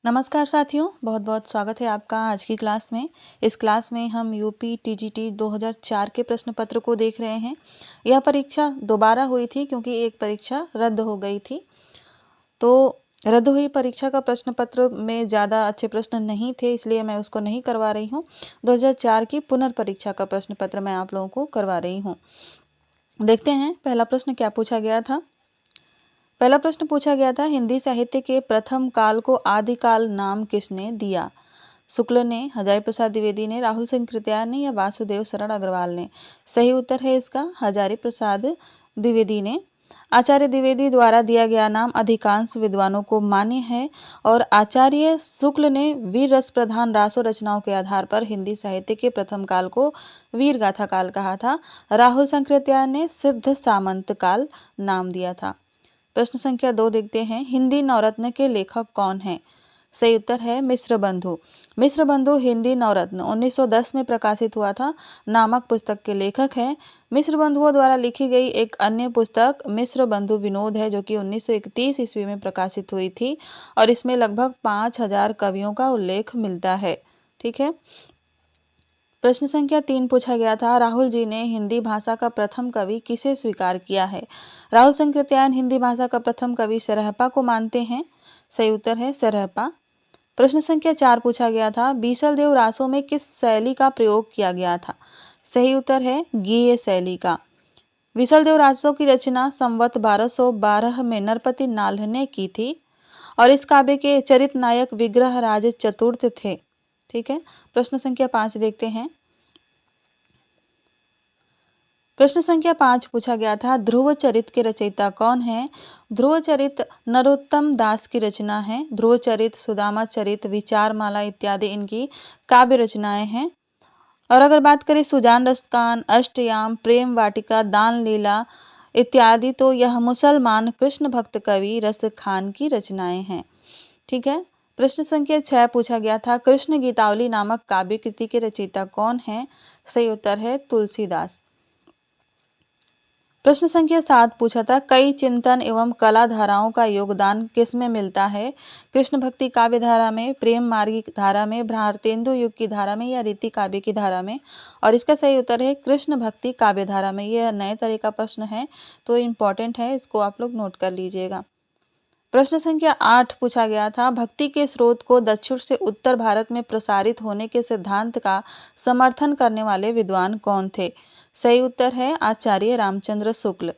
नमस्कार साथियों, बहुत बहुत स्वागत है आपका आज की क्लास में। इस क्लास में हम यूपी टीजीटी 2004 के प्रश्न पत्र को देख रहे हैं। यह परीक्षा दोबारा हुई थी क्योंकि एक परीक्षा रद्द हो गई थी। तो रद्द हुई परीक्षा का प्रश्न पत्र में ज़्यादा अच्छे प्रश्न नहीं थे, इसलिए मैं उसको नहीं करवा रही हूँ। 2004 की पुनर्परीक्षा का प्रश्न पत्र मैं आप लोगों को करवा रही हूँ। देखते हैं पहला प्रश्न क्या पूछा गया था। पहला प्रश्न पूछा गया था, हिंदी साहित्य के प्रथम काल को आदिकाल नाम किसने दिया? शुक्ल ने, हजारी प्रसाद द्विवेदी ने, राहुल सिंह कृपयाल ने या वासुदेव शरण अग्रवाल ने? सही उत्तर है इसका हजारी प्रसाद द्विवेदी ने। आचार्य द्विवेदी द्वारा दिया गया नाम अधिकांश विद्वानों को मान्य है और आचार्य शुक्ल ने वीर रस प्रधान रासो रचनाओं के आधार पर हिंदी साहित्य के प्रथम काल को वीर गाथा काल कहा था। राहुल संकृत्याल ने सिद्ध सामंत काल नाम दिया था। प्रश्न संख्या 2 देखते हैं, हिंदी नवरत्न के लेखक कौन हैं? सही उत्तर है मिश्र बंधु। मिश्र बंधु हिंदी नवरत्न 1910 में प्रकाशित हुआ था नामक पुस्तक के लेखक हैं। मिश्र बंधुओं द्वारा लिखी गई एक अन्य पुस्तक मिश्र बंधु विनोद है, जो कि 1931 ईस्वी में प्रकाशित हुई थी और इसमें लगभग 5000 कवियों का उल्लेख मिलता है। ठीक है। प्रश्न संख्या 3 पूछा गया था, राहुल जी ने हिंदी भाषा का प्रथम कवि किसे स्वीकार किया है? राहुल संकृत्यायन हिंदी भाषा का प्रथम कवि सरहपा को मानते हैं। सही उत्तर है सरहपा। प्रश्न संख्या 4 पूछा गया था, बीसल देव रासों में किस शैली का प्रयोग किया गया था? सही उत्तर है गीय शैली का। बीसल देव रासों की रचना संवत 1212 में नरपति नाल्ह ने की थी और इस काव्य के चरित नायक विग्रह राज चतुर्थ थे। ठीक है। प्रश्न संख्या 5 देखते हैं। प्रश्न संख्या 5 पूछा गया था, ध्रुव चरित के रचयिता कौन है? ध्रुव चरित नरोत्तम दास की रचना है। ध्रुव चरित, सुदामा चरित, विचारमाला इत्यादि इनकी काव्य रचनाएं हैं। और अगर बात करें सुजान रसकान, अष्टयाम, प्रेम वाटिका, दान लीला इत्यादि, तो यह मुसलमान कृष्ण भक्त कवि रस खान की रचनाएं हैं। ठीक है। प्रश्न संख्या 6 पूछा गया था, कृष्ण गीतावली नामक काव्य कृति के रचयिता कौन है? सही उत्तर है तुलसीदास। प्रश्न संख्या 7 पूछा था, कई चिंतन एवं कला धाराओं का योगदान किसमें मिलता है? कृष्ण भक्ति काव्य धारा में, प्रेम मार्गी धारा में, भारतेंदु युग की धारा में या रीति काव्य की धारा में? और इसका सही उत्तर है कृष्ण भक्ति काव्य धारा में। यह नए तरह का प्रश्न है तो इम्पोर्टेंट है, इसको आप लोग नोट कर लीजिएगा। प्रश्न संख्या 8 पूछा गया था, भक्ति के स्रोत को दक्षिण से उत्तर भारत में प्रसारित होने के सिद्धांत का समर्थन करने वाले विद्वान कौन थे? सही उत्तर है आचार्य रामचंद्र शुक्ल।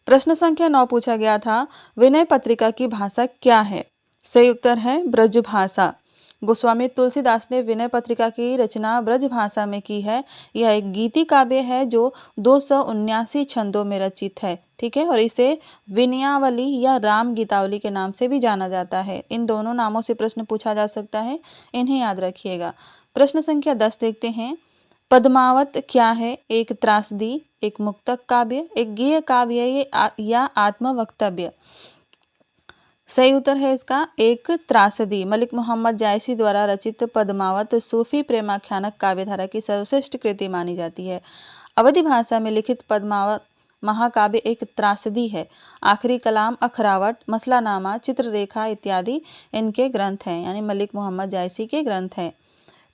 प्रश्न संख्या 9 पूछा गया था, विनय पत्रिका की भाषा क्या है? सही उत्तर है ब्रज भाषा। गोस्वामी तुलसीदास ने विनय पत्रिका की रचना ब्रज भाषा में की है। यह एक गीति काव्य है जो 279 छंदों में रचित है। ठीक है। और इसे विनयावली या राम गीतावली के नाम से भी जाना जाता है। इन दोनों नामों से प्रश्न पूछा जा सकता है, इन्हें याद रखिएगा। प्रश्न संख्या 10 देखते हैं, पद्मावत क्या है? एक त्रासदी, एक मुक्तक काव्य, एक गेय काव्य या आत्मवक्तव्य? सही उत्तर है इसका एक त्रासदी। मलिक मोहम्मद जायसी द्वारा रचित पद्मावत सूफी प्रेमाख्यानक काव्यधारा की सर्वश्रेष्ठ कृति मानी जाती है। अवधी भाषा में लिखित पद्मावत महाकाव्य एक त्रासदी है। आखिरी कलाम, अखरावट, मसलानामा, चित्ररेखा इत्यादि इनके ग्रंथ हैं, यानी मलिक मोहम्मद जायसी के ग्रंथ हैं।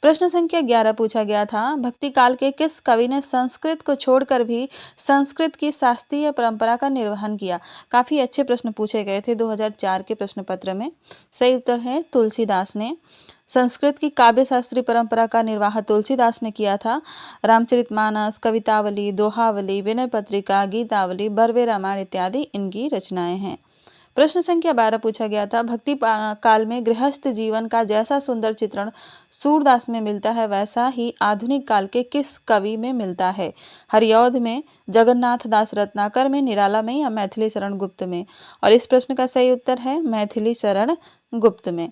प्रश्न संख्या 11 पूछा गया था, भक्ति काल के किस कवि ने संस्कृत को छोड़कर भी संस्कृत की शास्त्रीय परंपरा का निर्वहन किया? काफी अच्छे प्रश्न पूछे गए थे 2004 के प्रश्न पत्र में। सही उत्तर है तुलसीदास ने। संस्कृत की काव्य शास्त्रीय परंपरा का निर्वाह तुलसीदास ने किया था। रामचरितमानस, कवितावली, दोहावली, विनय पत्रिका, गीतावली, बरवे रामायण इत्यादि इनकी रचनाएं हैं। प्रश्न संख्या 12 पूछा गया था, भक्ति काल में गृहस्थ जीवन का जैसा सुंदर चित्रण सूरदास में मिलता है वैसा ही आधुनिक काल के किस कवि में मिलता है? हरिऔध में, जगन्नाथ दास रत्नाकर में, निराला में या मैथिली शरण गुप्त में? और इस प्रश्न का सही उत्तर है मैथिली शरण गुप्त में।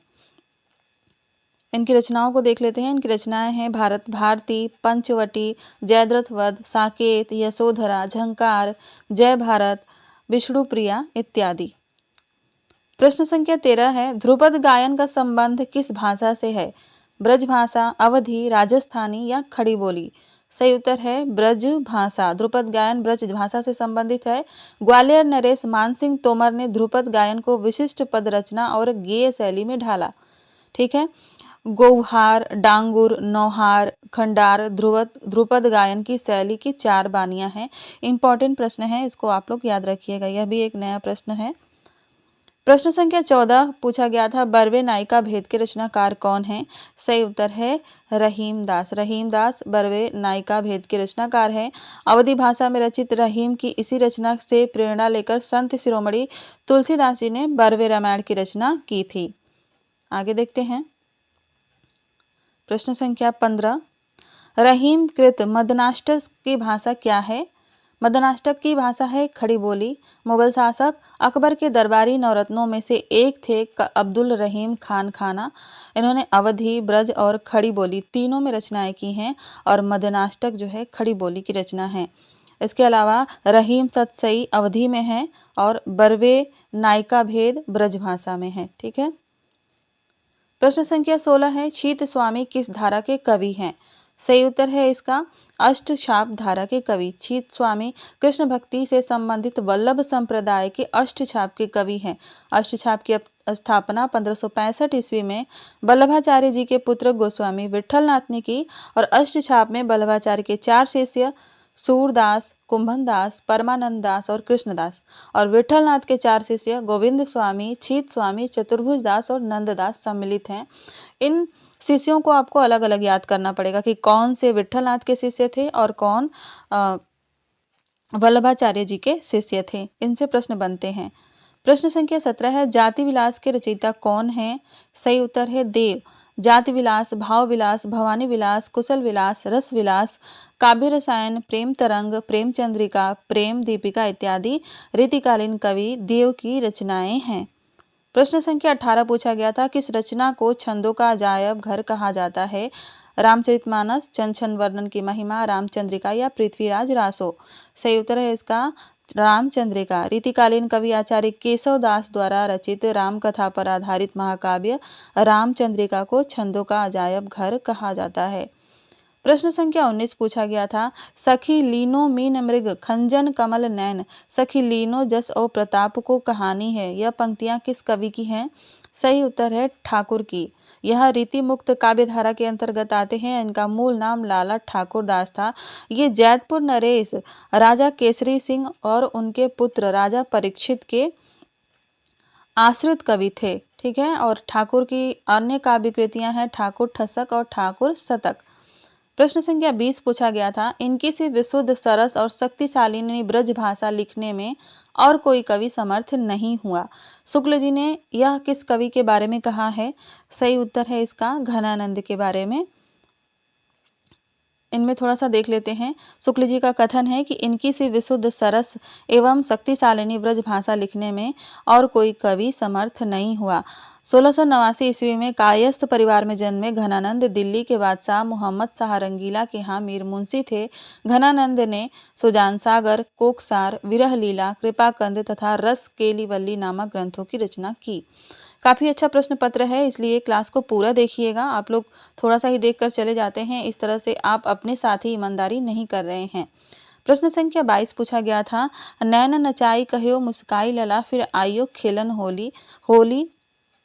इनकी रचनाओं को देख लेते हैं। इनकी रचनाएं हैं भारत भारती, पंचवटी, जयद्रथ वध, साकेत, यशोधरा, झंकार, जय भारत, विष्णुप्रिया इत्यादि। प्रश्न संख्या 13 है, ध्रुपद गायन का संबंध किस भाषा से है? ब्रज भाषा, अवधी, राजस्थानी या खड़ी बोली? सही उत्तर है ब्रज भाषा। ध्रुपद गायन ब्रज भाषा से संबंधित है। ग्वालियर नरेश मानसिंह तोमर ने ध्रुपद गायन को विशिष्ट पद रचना और गेय शैली में ढाला। ठीक है। गौहार, डांगुर, नौहार, खंडार, ध्रुपद गायन की शैली की 4 बानियां हैं। इंपॉर्टेंट प्रश्न है, इसको आप लोग याद रखिएगा। यह भी एक नया प्रश्न है। प्रश्न संख्या 14 पूछा गया था, बरवे नायिका भेद के रचनाकार कौन है? सही उत्तर है रहीम दास। रहीम दास बरवे नायिका भेद के रचनाकार है। अवधी भाषा में रचित रहीम की इसी रचना से प्रेरणा लेकर संत शिरोमणि तुलसीदास जी ने बरवे रामायण की रचना की थी। आगे देखते हैं। प्रश्न संख्या 15, रहीम कृत मदनाष्टक की भाषा क्या है? मदनाष्टक की भाषा है खड़ी बोली। मुगल शासक अकबर के दरबारी नवरत्नों में से एक थे अब्दुल रहीम खान खाना। इन्होंने अवधी, ब्रज और खड़ी बोली तीनों में रचनाएं की हैं और मदनाष्टक जो है खड़ी बोली की रचना है। इसके अलावा रहीम सतसई अवधी में है और बरवे नायिका भेद ब्रज भाषा में है। ठीक है। प्रश्न संख्या 16 है, छीत स्वामी किस धारा के कवि हैं? सही उत्तर है इसका अष्टछाप धारा के कवि। छीत स्वामी कृष्ण भक्ति से संबंधित वल्लभ संप्रदाय के अष्टछाप के कवि हैं। अष्टछाप की स्थापना 1565 ईस्वी में वल्लभाचार्य जी के पुत्र गोस्वामी विठलनाथ ने की और अष्टछाप में वल्लभाचार्य के 4 शिष्य सूरदास, कुंभनदास, परमानंद दास और कृष्णदास और विठलनाथ के 4 शिष्य गोविंद स्वामी, छीत स्वामी, चतुर्भुज दास और नंददास सम्मिलित हैं। इन शिष्यों को आपको अलग अलग याद करना पड़ेगा कि कौन से विठलनाथ के शिष्य थे और कौन वल्लभाचार्य जी के शिष्य थे। इनसे प्रश्न बनते हैं। प्रश्न संख्या 17 है, जाति विलास के रचयिता कौन है? सही उत्तर है देव। जाति विलास, भाव विलास, भवानी विलास, कुशल विलास, रस विलास, काव्य रसायन, प्रेम तरंग, प्रेम चंद्रिका, प्रेम दीपिका इत्यादि रीतिकालीन कवि देव की रचनाएं हैं। प्रश्न संख्या 18 पूछा गया था, किस रचना को छंदों का अजायब घर कहा जाता है? रामचरितमानस, चंचन वर्णन की महिमा, रामचंद्रिका या पृथ्वीराज रासो? सही उत्तर है इसका रामचंद्रिका। रीतिकालीन कवि आचार्य केशव दास द्वारा रचित राम कथा पर आधारित महाकाव्य रामचंद्रिका को छंदों का अजायब घर कहा जाता है। प्रश्न संख्या 19 पूछा गया था, सखी लीनो मीन मृग खंजन कमल नैन, सखी लीनो जस ओ प्रताप को कहानी है। यह पंक्तियां किस कवि की हैं? सही उत्तर है ठाकुर की। यह रीति मुक्त काव्य धारा के अंतर्गत आते हैं। इनका मूल नाम लाला ठाकुर दास था। ये जैतपुर नरेश राजा केसरी सिंह और उनके पुत्र राजा परीक्षित के आश्रित कवि थे। ठीक है। और ठाकुर की अन्य काव्य कृतियां हैं ठाकुर ठसक और ठाकुर शतक। प्रश्न संख्या 20 पूछा गया था, इनकी से विशुद्ध सरस और शक्तिशालिनी ब्रज भाषा लिखने में और कोई कवि समर्थ नहीं हुआ। शुक्ल जी ने यह किस कवि के बारे में कहा है? सही उत्तर है इसका घनानंद के बारे में। इनमें थोड़ा सा देख लेते हैं। शुक्ल जी का कथन है कि इनकी सी विशुद्ध सरस एवं शक्तिशालिनी ब्रज भाषा लिखने में और कोई कवि समर्थ नहीं हुआ। 1689 ईस्वी में कायस्थ परिवार में जन्मे घनानंद दिल्ली के बादशाह मोहम्मद शाह रंगीला के यहाँ मीर मुंशी थे। घनानंद ने सुजान सागर, कोकसार, विरह लीला, कृपाकंद तथा रस केलीवल्ली नामक ग्रंथों की रचना की। काफ़ी अच्छा प्रश्न पत्र है, इसलिए क्लास को पूरा देखिएगा। आप लोग थोड़ा सा ही देखकर चले जाते हैं, इस तरह से आप अपने साथ ही ईमानदारी नहीं कर रहे हैं। प्रश्न संख्या 22 पूछा गया था, नैन नचाई कहो मुस्काई लला फिर आइयो खेलन होली। होली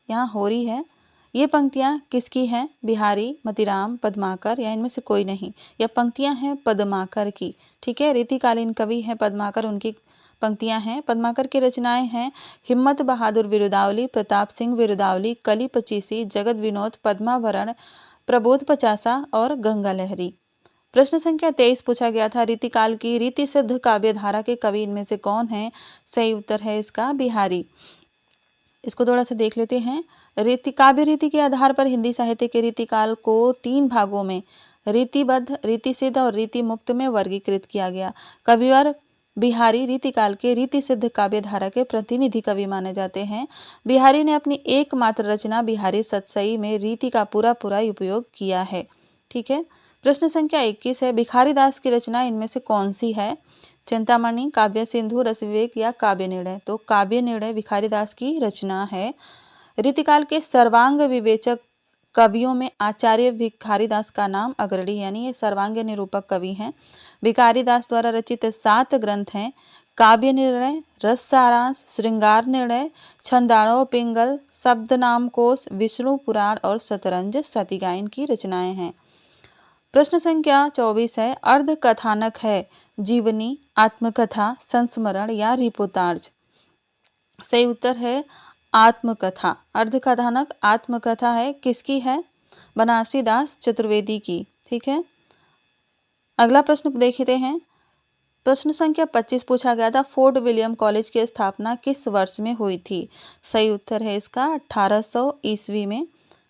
यहाँ हो रही है। ये पंक्तियाँ किसकी हैं? बिहारी, मतीराम, पद्माकर या इनमें से कोई नहीं। यह पंक्तियाँ हैं पद्माकर की। ठीक है। रीतिकालीन कवि हैं पद्माकर, उनकी पंक्तियां हैं। पद्माकर की रचनाएं हैं हिम्मत बहादुर विरुदावली, प्रताप सिंह विरुदावली, कली पचीसी, जगत विनोद, पद्मावरण, प्रबोध पचासा और गंगा लहरी। प्रश्न संख्या 23 पूछा गया था, रीतिकाल की रीति सिद्ध काव्य धारा के कवि इनमें से कौन है? सही उत्तर है इसका बिहारी। इसको थोड़ा सा देख लेते हैं। काव्य रीति के आधार पर हिंदी साहित्य के रीतिकाल को 3 भागों में रीतिबद्ध, रीति सिद्ध और रीति मुक्त में वर्गीकृत किया गया। कविवर बिहारी रीतिकाल के रीति सिद्ध काव्य धारा के प्रतिनिधि कवि माने जाते हैं। बिहारी ने अपनी एकमात्र रचना बिहारी सतसई में रीति का पूरा उपयोग किया है। ठीक है। प्रश्न संख्या 21 है, भिखारी दास की रचना इनमें से कौन सी है? चिंतामणि, काव्य सिंधु, रस विवेक या काव्य निर्णय? तो काव्य निर्णय भिखारी दास की रचना है। रीतिकाल के सर्वांग विवेचक कवियों में आचार्य भिखारीदास का नाम अग्रणी, यानी ये सर्वांग निरूपक कवि हैं। भिखारीदास द्वारा रचित 7 ग्रंथ हैं: काव्य निर्णय, रस सारांश, श्रृंगार निर्णय, छंदाणव पिंगल, शब्दनाम कोश, विष्णु पुराण और शतरंज सती गायन की रचनाएं हैं। प्रश्न संख्या 24 है, अर्ध कथानक है जीवनी, आत्मकथा, संस्मरण या रिपोर्ताज। सही उत्तर है आत्मकथा। अर्धकथानक आत्मकथा है, किसकी है? बनारसी दास चतुर्वेदी की। ठीक है, अगला प्रश्न देखते हैं। प्रश्न संख्या 25 पूछा गया था, फोर्ट विलियम कॉलेज की स्थापना किस वर्ष में हुई थी? सही उत्तर है इसका 1800 ईस्वी में।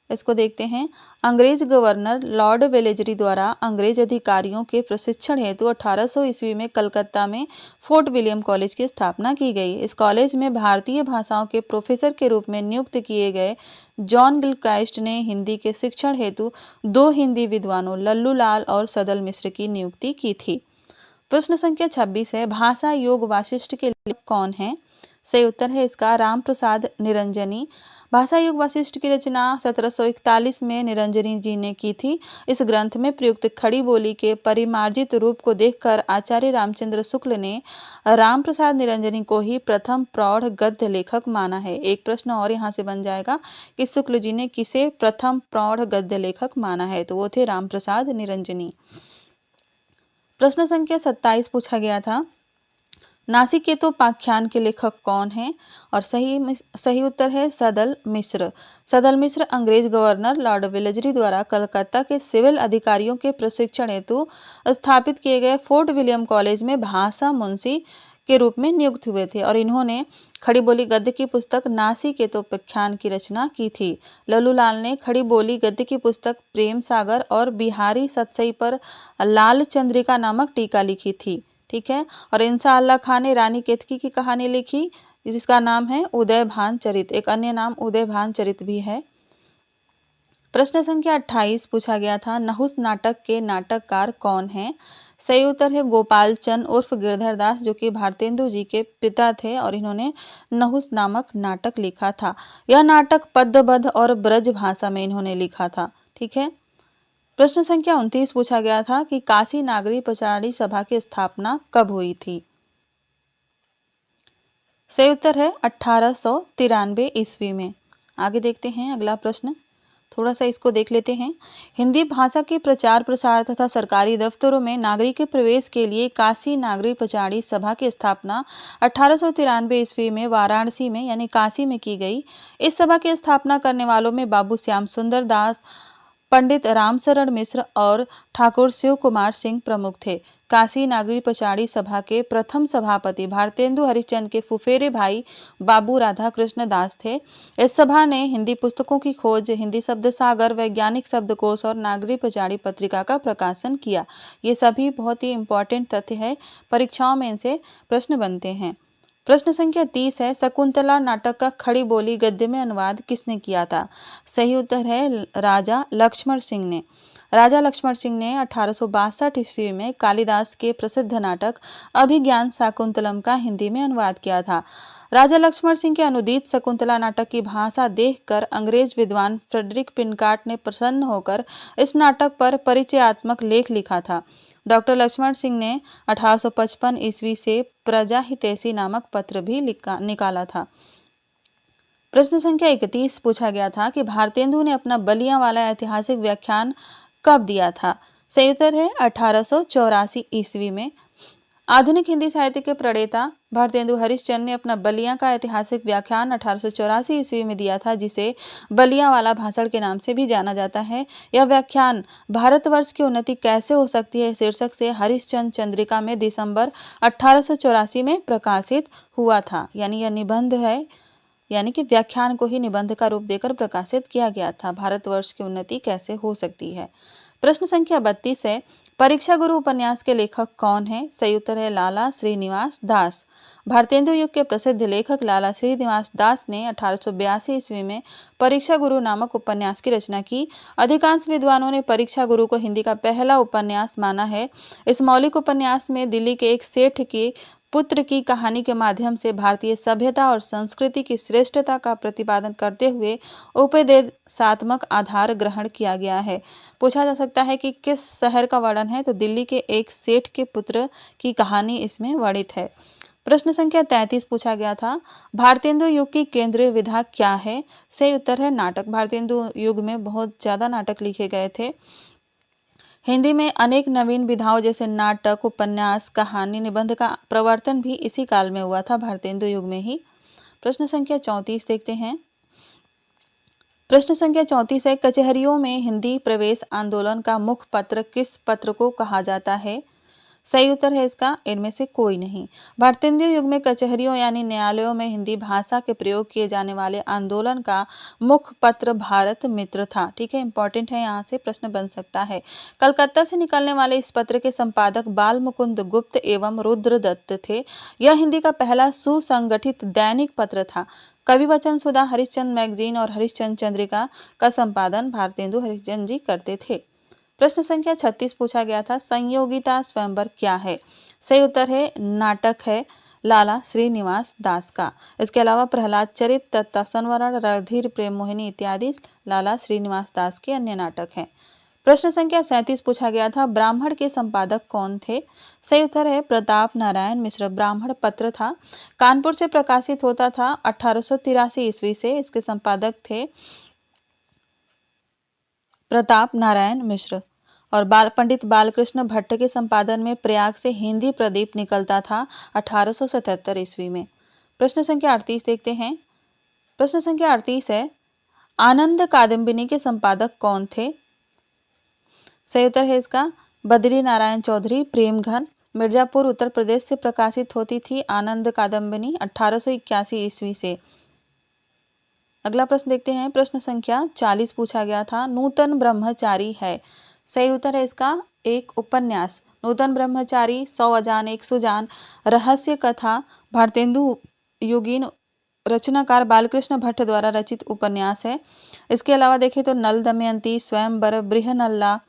इसको देखते हैं। अंग्रेज गवर्नर लॉर्ड वेलेजरी द्वारा अंग्रेज अधिकारियों के प्रशिक्षण हेतु 1800 ईस्वी में कलकत्ता में फोर्ट विलियम कॉलेज की स्थापना की गई। इस कॉलेज में भारतीय भाषाओं के प्रोफेसर के रूप में नियुक्त किए गए जॉन गिलक्राइस्ट ने हिंदी के शिक्षण हेतु 2 हिंदी विद्वानों लल्लू लाल और सदल मिश्र की नियुक्ति की थी। प्रश्न संख्या 26 है, भाषा योग वाशिष्ठ के लेखक कौन है? सही उत्तर है इसका राम प्रसाद निरंजनी। भाषा योग वाशिष्ठ की रचना 1741 में निरंजनी जी ने की थी। इस ग्रंथ में प्रयुक्त खड़ी बोली के परिमार्जित रूप को देखकर आचार्य रामचंद्र शुक्ल ने राम प्रसाद निरंजनी को ही प्रथम प्रौढ़ गद्य लेखक माना है। एक प्रश्न और यहाँ से बन जाएगा कि शुक्ल जी ने किसे प्रथम प्रौढ़ गद्य लेखक माना है, तो वो थे राम प्रसाद निरंजनी। प्रश्न संख्या 27 पूछा गया था, नासिकेतोपाख्यान के लेखक कौन हैं? और सही उत्तर है सदल मिश्र। सदल मिश्र अंग्रेज गवर्नर लॉर्ड वेलेजरी द्वारा कलकत्ता के सिविल अधिकारियों के प्रशिक्षण हेतु स्थापित किए गए फोर्ट विलियम कॉलेज में भाषा मुंशी के रूप में नियुक्त हुए थे और इन्होंने खड़ी बोली गद्य की पुस्तक नासिकेतोपाख्यान की रचना की थी। लल्लू लाल ने खड़ी बोली गद्य की पुस्तक प्रेम सागर और बिहारी सतसई पर लाल चंद्रिका नामक टीका लिखी थी। ठीक है, और इंसा अल्लाह खान ने रानी केतकी की कहानी लिखी जिसका नाम है उदय भान चरित। एक अन्य नाम उदय भान चरित भी है। प्रश्न संख्या 28 पूछा गया था, नहुस नाटक के नाटककार कौन हैं? सही उत्तर है गोपाल चंद उर्फ गिरधर दास, जो कि भारतेंदु जी के पिता थे और इन्होंने नहुस नामक नाटक लिखा था। यह नाटक पद्यबद्ध और ब्रज भाषा में इन्होंने लिखा था। ठीक है, प्रश्न संख्या 29 पूछा गया था कि काशी नागरी पचाड़ी सभा की स्थापना कब हुई थी? सही उत्तर है 1893 ईस्वी में। आगे देखते हैं अगला प्रश्न, थोड़ा सा इसको देख लेते हैं। हिंदी भाषा के प्रचार प्रसार तथा सरकारी दफ्तरों में नागरिक के प्रवेश के लिए काशी नागरी पचाड़ी सभा की स्थापना 1893 ईस्वी में वाराणसी में यानी काशी में की गई। इस सभा की स्थापना करने वालों में बाबू श्याम सुंदर दास, पंडित रामशरण मिश्र और ठाकुर शिव कुमार सिंह प्रमुख थे। काशी नागरी पचाड़ी सभा के प्रथम सभापति भारतेंदु हरिश्चंद्र के फुफेरे भाई बाबू राधा कृष्ण दास थे। इस सभा ने हिंदी पुस्तकों की खोज, हिंदी शब्द सागर, वैज्ञानिक शब्दकोश और नागरी पचाड़ी पत्रिका का प्रकाशन किया। ये सभी बहुत ही इंपॉर्टेंट तथ्य है, परीक्षाओं में इनसे प्रश्न बनते हैं। प्रश्न संख्या 30 है, शकुंतला नाटक का खड़ी बोली गद्य में अनुवाद किसने किया था? सही उत्तर है राजा लक्ष्मण सिंह ने। राजा लक्ष्मण सिंह ने 1862 ईस्वी में कालिदास के प्रसिद्ध नाटक अभिज्ञान शाकुंतलम का हिंदी में अनुवाद किया था। राजा लक्ष्मण सिंह के अनुदित शकुंतला नाटक की भाषा देखकर अंग्रेज विद्वान फ्रेडरिक पिनकार्ट ने प्रसन्न होकर इस नाटक पर परिचयात्मक लेख लिखा था। डॉक्टर लक्ष्मण सिंह ने 1855 ईस्वी से प्रजा हितैषी नामक पत्र भी निकाला था। प्रश्न संख्या 31 पूछा गया था कि भारतेंदु ने अपना बलिया वाला ऐतिहासिक व्याख्यान कब दिया था? सही उत्तर है 1884 ईस्वी में। आधुनिक हिंदी साहित्य के प्रणेता भारतेंदु हरिश्चंद्र ने अपना बलिया का ऐतिहासिक व्याख्यान 1884 ईस्वी में दिया था, जिसे बलिया वाला भाषण के नाम से भी जाना जाता है। यह व्याख्यान भारतवर्ष की उन्नति कैसे हो सकती है शीर्षक से हरिश्चंद्र चंद्रिका में दिसंबर 1884 में प्रकाशित हुआ था। यानी यह निबंध है, यानी कि व्याख्यान को ही निबंध का रूप देकर प्रकाशित किया गया था, भारतवर्ष की उन्नति कैसे हो सकती है। प्रश्न संख्या 32 है, परीक्षा गुरु उपन्यास के लेखक कौन है? सही उत्तर है लाला श्रीनिवास दास। भारतेंदु युग के प्रसिद्ध लेखक लाला श्रीनिवास दास ने 1882 ईस्वी में परीक्षा गुरु नामक उपन्यास की रचना की। अधिकांश विद्वानों ने परीक्षा गुरु को हिंदी का पहला उपन्यास माना है। इस मौलिक उपन्यास में दिल्ली के एक सेठ की पुत्र की कहानी के माध्यम से भारतीय सभ्यता और संस्कृति की श्रेष्ठता का प्रतिपादन करते हुए उपदेशात्मक आधार ग्रहण किया गया है। पूछा जा सकता है कि किस शहर का वर्णन है, तो दिल्ली के एक सेठ के पुत्र की कहानी इसमें वर्णित है। प्रश्न संख्या 33 पूछा गया था, भारतेंदु युग की केंद्रीय विधा क्या है? सही उत्तर है नाटक। भारतेंदु युग में बहुत ज्यादा नाटक लिखे गए थे। हिंदी में अनेक नवीन विधाओं जैसे नाटक, उपन्यास, कहानी, निबंध का प्रवर्तन भी इसी काल में हुआ था, भारतेंदु युग में ही। प्रश्न संख्या 34 देखते हैं। प्रश्न संख्या 34 है, कचहरियों में हिंदी प्रवेश आंदोलन का मुख्य पत्र किस पत्र को कहा जाता है? सही उत्तर है इसका इनमें से कोई नहीं। भारतेंदु युग में कचहरियों यानी न्यायालयों में हिंदी भाषा के प्रयोग किए जाने वाले आंदोलन का मुख्य पत्र भारत मित्र था। ठीक है, इंपॉर्टेंट है, यहाँ से प्रश्न बन सकता है। कलकत्ता से निकलने वाले इस पत्र के संपादक बाल मुकुंद गुप्त एवं रुद्रदत्त थे। यह हिंदी का पहला सुसंगठित दैनिक पत्र था। कवि वचन सुधा, हरिश्चंद्र मैगजीन और हरिश्चंद्र चंद्रिका का संपादन भारतेंदु हरिश्चंद्र जी करते थे। प्रश्न संख्या 36 पूछा गया था, संयोगिता स्वयंवर क्या है? सही उत्तर है नाटक है लाला श्रीनिवास दास का। इसके अलावा प्रहलाद चरित, तत्व संवरण, रणधीर प्रेम मोहिनी इत्यादि लाला श्रीनिवास दास के अन्य नाटक हैं। प्रश्न संख्या 37 पूछा गया था, ब्राह्मण के संपादक कौन थे? सही उत्तर है प्रताप नारायण मिश्र। ब्राह्मण पत्र था, कानपुर से प्रकाशित होता था 1883 ईस्वी से। इसके संपादक थे प्रताप नारायण मिश्र। और पंडित बालकृष्ण भट्ट के संपादन में प्रयाग से हिंदी प्रदीप निकलता था 1877 ईस्वी में। प्रश्न संख्या 38 देखते हैं। प्रश्न संख्या 38 है, आनंद कादम्बिनी के संपादक कौन थे? सही उत्तर है इसका बद्री नारायण चौधरी। प्रेमघन, मिर्जापुर उत्तर प्रदेश से प्रकाशित होती थी आनंद कादम्बिनी 1881 ईस्वी से। अगला प्रश्न देखते हैं। प्रश्न संख्या 40 पूछा गया था, नूतन ब्रह्मचारी है। सही उत्तर है इसका एक उपन्यास। नूतन ब्रह्मचारी, 100 अजान एक सुजान, रहस्य कथा भारतेंदु युगीन रचनाकार बालकृष्ण भट्ट द्वारा रचित उपन्यास है। इसके अलावा देखें तो नल दमयंती, स्वयंवर, बृहनल्ला,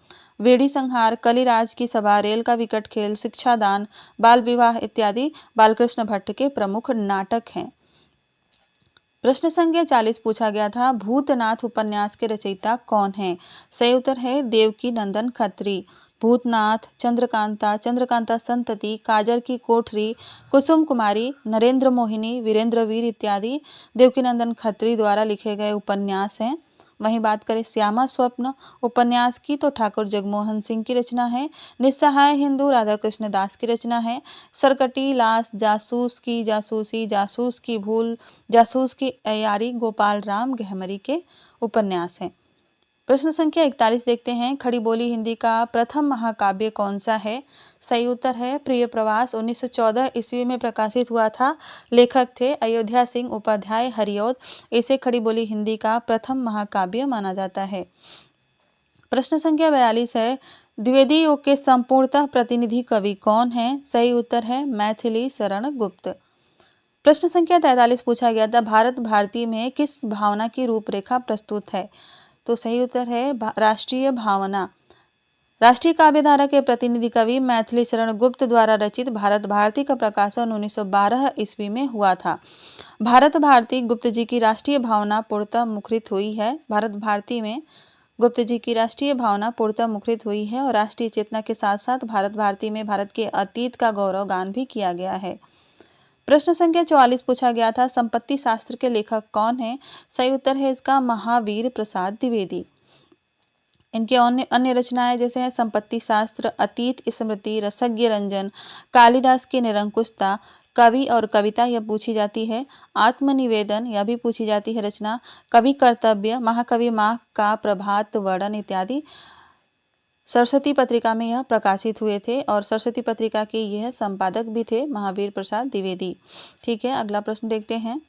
वेड़ी संहार, कलिराज की सभा, रेल का विकट खेल, शिक्षादान, बाल विवाह इत्यादि बालकृष्ण भट्ट के प्रमुख नाटक हैं। प्रश्न संख्या 40 पूछा गया था, भूतनाथ उपन्यास के रचयिता कौन है? सही उत्तर है देवकी नंदन खत्री। भूतनाथ, चंद्रकांता, चंद्रकांता संतति, काजर की कोठरी, कुसुम कुमारी, नरेंद्र मोहिनी, वीरेंद्र वीर इत्यादि देवकी नंदन खत्री द्वारा लिखे गए उपन्यास हैं। वहीं बात करें श्यामा स्वप्न उपन्यास की, तो ठाकुर जगमोहन सिंह की रचना है। निस्सहाय हिंदू राधा कृष्ण दास की रचना है। सरकटी लाश, जासूस की जासूसी, जासूस की भूल, जासूस की अयारी गोपाल राम गहमरी के उपन्यास हैं। प्रश्न संख्या 41 देखते हैं, खड़ी बोली हिंदी का प्रथम महाकाव्य कौन सा है? सही उत्तर है प्रिय प्रवास। 1914 ईस्वी में प्रकाशित हुआ था। लेखक थे अयोध्या सिंह उपाध्याय हरिऔध। इसे खड़ी बोली हिंदी का प्रथम महाकाव्य माना जाता है। प्रश्न संख्या 42 है, द्विवेदी युग के संपूर्णतः प्रतिनिधि कवि कौन है? सही उत्तर है मैथिली शरण गुप्त। प्रश्न संख्या 43 पूछा गया था, भारत भारती में किस भावना की रूपरेखा प्रस्तुत है? तो सही उत्तर है राष्ट्रीय भावना। राष्ट्रीय काव्यधारा के प्रतिनिधि कवि मैथिली शरण गुप्त द्वारा रचित भारत भारती का प्रकाशन 1912 ईस्वी में हुआ था। भारत भारती गुप्त जी की राष्ट्रीय भावना पूर्णतः मुखरित हुई है। भारत भारती में गुप्त जी की राष्ट्रीय भावना पूर्णतः मुखरित हुई है और राष्ट्रीय चेतना के साथ साथ भारत भारती में भारत के अतीत का गौरव गान भी किया गया है। प्रश्न संख्या 44 पूछा गया था, संपत्ति शास्त्र के लेखक कौन है? सही उत्तर है इसका महावीर प्रसाद द्विवेदी। इनके अन्य रचनाएं जैसे हैं संपत्ति शास्त्र, अतीत स्मृति, रसज्ञ रंजन, कालिदास की निरंकुशता, कवि और कविता यह पूछी जाती है। आत्मनिवेदन यह भी पूछी जाती है रचना, कवि कर्तव्य, महाकवि माह का प्रभात वर्णन इत्यादि सरस्वती पत्रिका में यह प्रकाशित हुए थे और सरस्वती पत्रिका के यह संपादक भी थे महावीर प्रसाद द्विवेदी। ठीक है, अगला प्रश्न देखते हैं।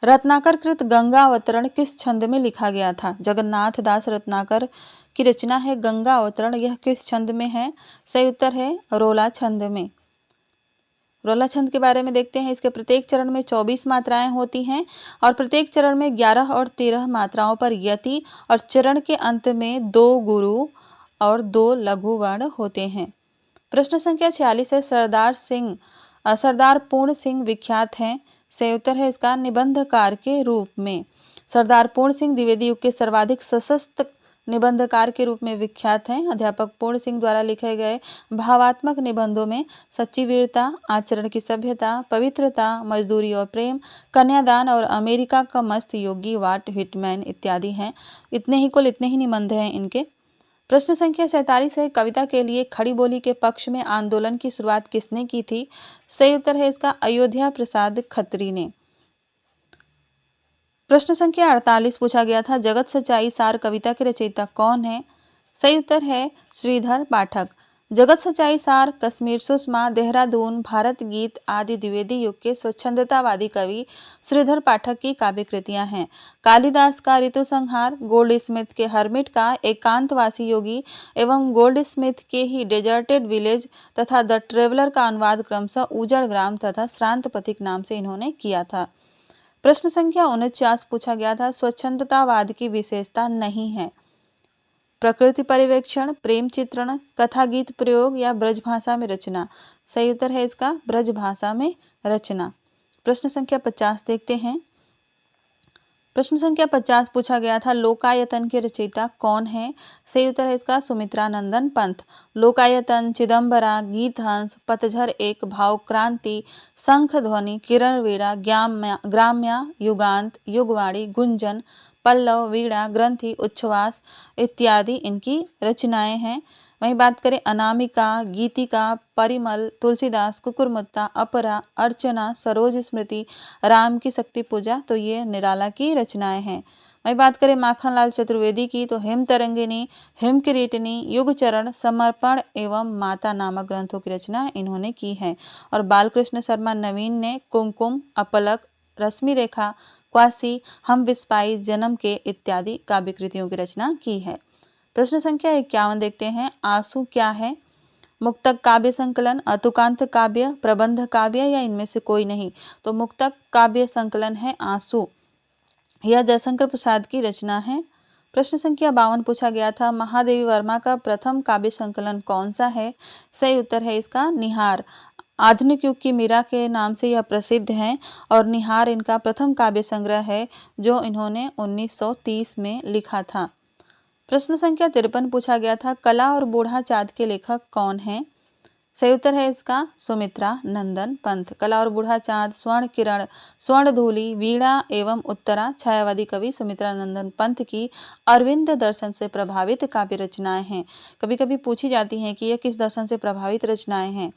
रत्नाकर कृत गंगा अवतरण किस छंद में लिखा गया था? जगन्नाथ दास रत्नाकर की रचना है गंगा अवतरण। यह किस छंद में है? सही उत्तर है रोला छंद में। रोला छंद के बारे में देखते हैं। इसके प्रत्येक चरण में 24 मात्राएं होती हैं और प्रत्येक चरण में 11 और 13 मात्राओं पर यति और चरण के अंत में 2 गुरु और 2 लघु वर्ण होते हैं। प्रश्न संख्या 46 है, सरदार पूर्ण सिंह विख्यात हैं। सही उत्तर है इसका निबंधकार के रूप में। सरदार पूर्ण सिंह द्विवेदी युग के सर्वाधिक सशक्त निबंधकार के रूप में विख्यात हैं। अध्यापक पूर्ण सिंह द्वारा लिखे गए भावात्मक निबंधों में सच्ची वीरता, आचरण की सभ्यता, पवित्रता, मजदूरी और प्रेम, कन्यादान और अमेरिका का मस्त योगी वाट व्हिटमैन इत्यादि हैं। इतने ही निबंध हैं इनके। प्रश्न संख्या 47 है, कविता के लिए खड़ी बोली के पक्ष में आंदोलन की शुरुआत किसने की थी? सही उत्तर है इसका अयोध्या प्रसाद खत्री ने। प्रश्न संख्या 48 पूछा गया था, जगत सच्चाई सार कविता के रचयिता कौन है? सही उत्तर है श्रीधर पाठक। जगत सच्चाई सार, कश्मीर सुषमा, देहरादून, भारत गीत आदि द्विवेदी युग के स्वच्छंदतावादी कवि श्रीधर पाठक की काव्य कृतियां हैं। कालिदास का ऋतु संहार, गोल्ड स्मिथ के हर्मिट का एकांतवासी योगी एवं गोल्ड स्मिथ के ही डेजर्टेड विलेज तथा द ट्रेवलर का अनुवाद क्रमशः उजड़ ग्राम तथा श्रांत पथिक नाम से इन्होंने किया था। प्रश्न संख्या 49 पूछा गया था, स्वच्छंदतावाद की विशेषता नहीं है। प्रकृति पर्यवेक्षण, प्रेम चित्रण, कथा गीत प्रयोग या ब्रजभाषा में रचना। सही उत्तर है इसका ब्रजभाषा में रचना। प्रश्न संख्या 50 देखते हैं। प्रश्न संख्या 50 पूछा गया था, लोकायतन के रचयिता कौन है? सही उत्तर है इसका सुमित्रा नंदन पंत। लोकायतन, चिदंबरा, गीत हंस, पतझर एक, भाव क्रांति, शंख ध्वनि, किरण वीणा, ग्राम्या, युगांत, युगवाणी, गुंजन, पल्लव, वीणा, ग्रंथि, उच्छ्वास इत्यादि इनकी रचनाएं हैं। वहीं बात करें अनामिका, गीतिका, परिमल, तुलसीदास, कुकुरमुत्ता, अपरा, अर्चना, सरोज स्मृति, राम की शक्ति पूजा, तो ये निराला की रचनाएं हैं। वहीं बात करें माखनलाल चतुर्वेदी की, तो हिम तरंगिनी, हिम किरीटिनी, युग चरण, समर्पण एवं माता नामक ग्रंथों की रचना इन्होंने की है। और बालकृष्ण शर्मा नवीन ने कुमकुम, अपलक, रश्मि रेखा, क्वासी, हम विस्पाई, जन्म के इत्यादि काव्य कृतियों की रचना की है। प्रश्न संख्या 51 देखते हैं, आंसू क्या है? मुक्तक काव्य संकलन, अतुकांत काव्य, प्रबंध काव्य या इनमें से कोई नहीं? तो मुक्तक काव्य संकलन है आंसू। यह जयशंकर प्रसाद की रचना है। प्रश्न संख्या 52 पूछा गया था, महादेवी वर्मा का प्रथम काव्य संकलन कौन सा है? सही उत्तर है इसका निहार। आधुनिक युग की मीरा के नाम से यह प्रसिद्ध है और निहार इनका प्रथम काव्य संग्रह है जो इन्होंने 1930 में लिखा था। प्रश्न संख्या 53 पूछा गया था, कला और बूढ़ा चाँद के लेखक कौन हैं? सही उत्तर है इसका सुमित्रा नंदन पंत। कला और बूढ़ा चाँद, स्वर्ण किरण, स्वर्ण धूलि, वीणा एवं उत्तरा छायावादी कवि सुमित्रा नंदन पंत की अरविंद दर्शन से प्रभावित काव्य रचनाएं हैं। कभी कभी पूछी जाती हैं कि यह किस दर्शन से प्रभावित रचनाएं हैं।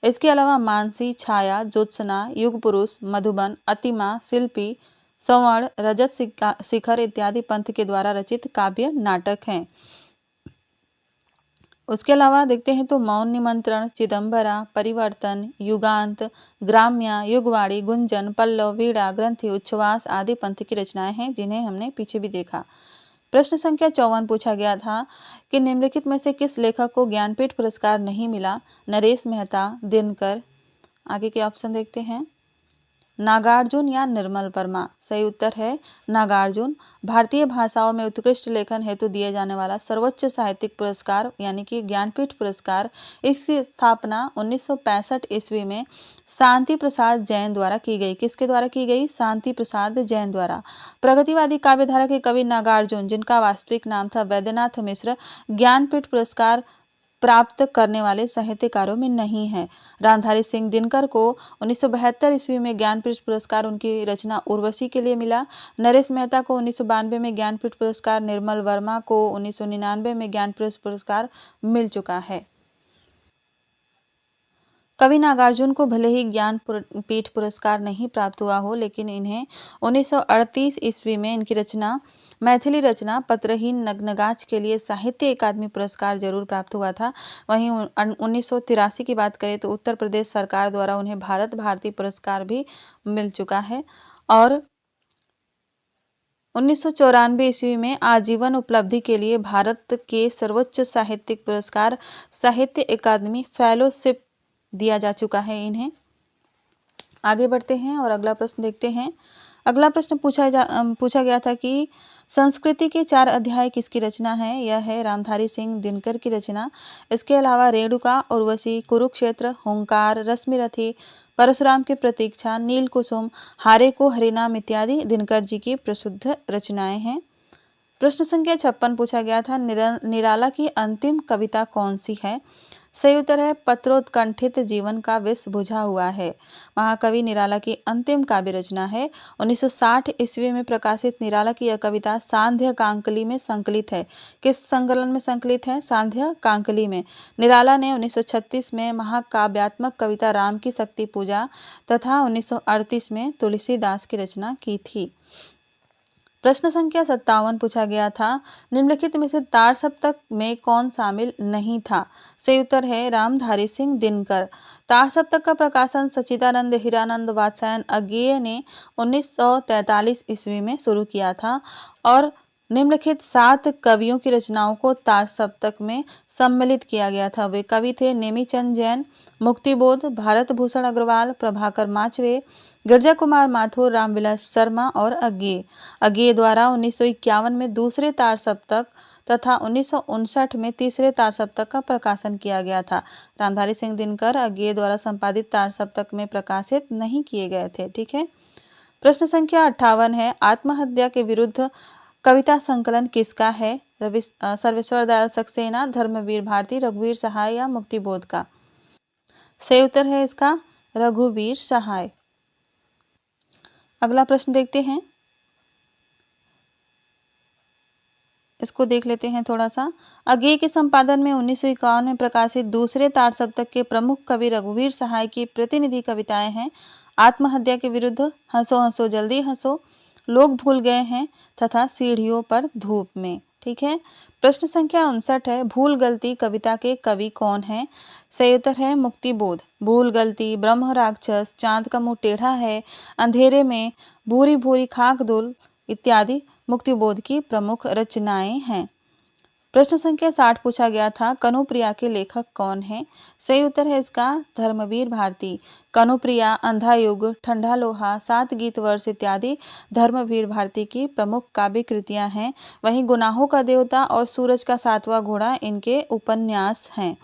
इसके अलावा मानसी, छाया, ज्योत्सना, युग पुरुष, मधुबन, अतिमा, शिल्पी, स्वर्ण, रजत शिखर इत्यादि पंथ के द्वारा रचित काव्य नाटक हैं। उसके अलावा देखते हैं तो मौन निमंत्रण, चिदंबरा, परिवर्तन, युगांत, ग्राम्या, युगवाणी, गुंजन, पल्लव, वीणा, ग्रंथि, उच्छ्वास आदि पंथ की रचनाएं हैं जिन्हें हमने पीछे भी देखा। प्रश्न संख्या 54 पूछा गया था कि निम्नलिखित में से किस लेखक को ज्ञानपीठ पुरस्कार नहीं मिला? नरेश मेहता, दिनकर। आगे के ऑप्शन देखते हैं, नागार्जुन या निर्मल वर्मा। सही उत्तर है नागार्जुन। भारतीय भाषाओं में उत्कृष्ट लेखन हेतु दिए जाने वाला सर्वोच्च साहित्यिक पुरस्कार यानी कि ज्ञानपीठ पुरस्कार, इसकी स्थापना 1965 ईस्वी में शांति प्रसाद जैन द्वारा की गई। किसके द्वारा की गई? शांति प्रसाद जैन द्वारा। प्रगतिवादी काव्यधारा के कवि नागार्जुन, जिनका वास्तविक नाम था वैद्यनाथ मिश्र, ज्ञानपीठ पुरस्कार प्राप्त करने वाले साहित्यकारों में नहीं है। रामधारी सिंह दिनकर को 1972 ईस्वी में ज्ञानपीठ पुरस्कार उनकी रचना उर्वशी के लिए मिला। नरेश मेहता को 1992 में ज्ञानपीठ पुरस्कार, निर्मल वर्मा को 1999 में ज्ञानपीठ पुरस्कार मिल चुका है। कवि नागार्जुन को भले ही ज्ञानपीठ पुरस्कार नहीं प्राप्त हुआ हो, लेकिन इन्हें 1938 ईस्वी में इनकी रचना मैथिली रचना पत्रहीन नग्नगाछ के लिए साहित्य अकादमी पुरस्कार जरूर प्राप्त हुआ था। वहीं 1983 की बात करें तो उत्तर प्रदेश सरकार द्वारा उन्हें भारत भारती पुरस्कार भी मिल चुका है। और 1994 ईस्वी में आजीवन उपलब्धि के लिए भारत के सर्वोच्च साहित्यिक पुरस्कार साहित्य अकादमी फेलोशिप दिया जा चुका है इन्हें। आगे बढ़ते हैं और अगला प्रश्न देखते हैं, अगला प्रश्न पूछा गया था कि संस्कृति के 4 अध्याय किसकी रचना है? यह है रामधारी सिंह दिनकर की रचना। इसके अलावा रेणुका, उर्वशी, कुरुक्षेत्र, हुंकार, रश्मिरथी, परशुराम की प्रतीक्षा, नील कुसुम, हारे को हरिनाम इत्यादि दिनकर जी की प्रसिद्ध रचनाएं हैं। प्रश्न संख्या 56 पूछा गया था निराला की अंतिम कविता कौन सी है? सही उत्तर है पत्रोत्कंठित जीवन का विष बुझा हुआ है। महाकवि निराला की अंतिम काव्य रचना है। 1960 ईस्वी में प्रकाशित निराला की यह कविता सांध्य कांकली में संकलित है। किस संकलन में संकलित है? सांध्य कांकली में। निराला ने 1936 में महाकाव्यात्मक कविता राम की शक्ति पूजा तथा 1938 में तुलसीदास की रचना की थी। प्रश्न संख्या 57 पूछा गया था निम्नलिखित में से तार सप्तक में कौन शामिल नहीं था? सही उत्तर है रामधारी सिंह दिनकर। तार सप्तक का प्रकाशन सच्चिदानंद हीरानंद वात्स्यायन अज्ञेय ने 1943 ईस्वी में शुरू किया था और निम्नलिखित 7 कवियों की रचनाओं को तार सप्तक में सम्मिलित किया गया था। वे कवि थे नेमीचंद जैन, मुक्तिबोध, भारत भूषण अग्रवाल, प्रभाकर माचवे, गिरजा कुमार माथुर, रामविलास शर्मा और अज्ञेय। अज्ञेय द्वारा 1951 में दूसरे तार सप्तक तथा 1959 में तीसरे तार सप्तक का प्रकाशन किया गया था। रामधारी सिंह दिनकर अज्ञेय द्वारा संपादित तार सप्तक में प्रकाशित नहीं किए गए थे। ठीक है। प्रश्न संख्या 58 है आत्महत्या के विरुद्ध कविता संकलन किसका है? सर्वेश्वर दयाल सक्सेना, धर्मवीर भारती, रघुवीर सहाय या मुक्तिबोध का? सही उत्तर है इसका रघुवीर सहाय। अगला प्रश्न देखते हैं, इसको देख लेते हैं थोड़ा सा। अज्ञेय के संपादन में 1951 में प्रकाशित दूसरे तार सप्तक के प्रमुख कवि रघुवीर सहाय की प्रतिनिधि कविताएं हैं आत्महत्या के विरुद्ध, हंसो हंसो जल्दी हंसो, लोग भूल गए हैं तथा सीढ़ियों पर धूप में। ठीक है। प्रश्न संख्या 59 है भूल गलती कविता के कवि कौन है? सही उत्तर है मुक्तिबोध। भूल गलती, ब्रह्म राक्षस, चांद का मुंह टेढ़ा है, अंधेरे में, भूरी भूरी खाक धूल इत्यादि मुक्तिबोध की प्रमुख रचनाएं हैं। प्रश्न संख्या 60 पूछा गया था कनुप्रिया के लेखक कौन है? सही उत्तर है इसका धर्मवीर भारती। कनुप्रिया, अंधा युग, ठंडा लोहा, 7 गीत वर्ष इत्यादि धर्मवीर भारती की प्रमुख काव्य कृतियां हैं। वहीं गुनाहों का देवता और सूरज का 7वां घोड़ा इनके उपन्यास हैं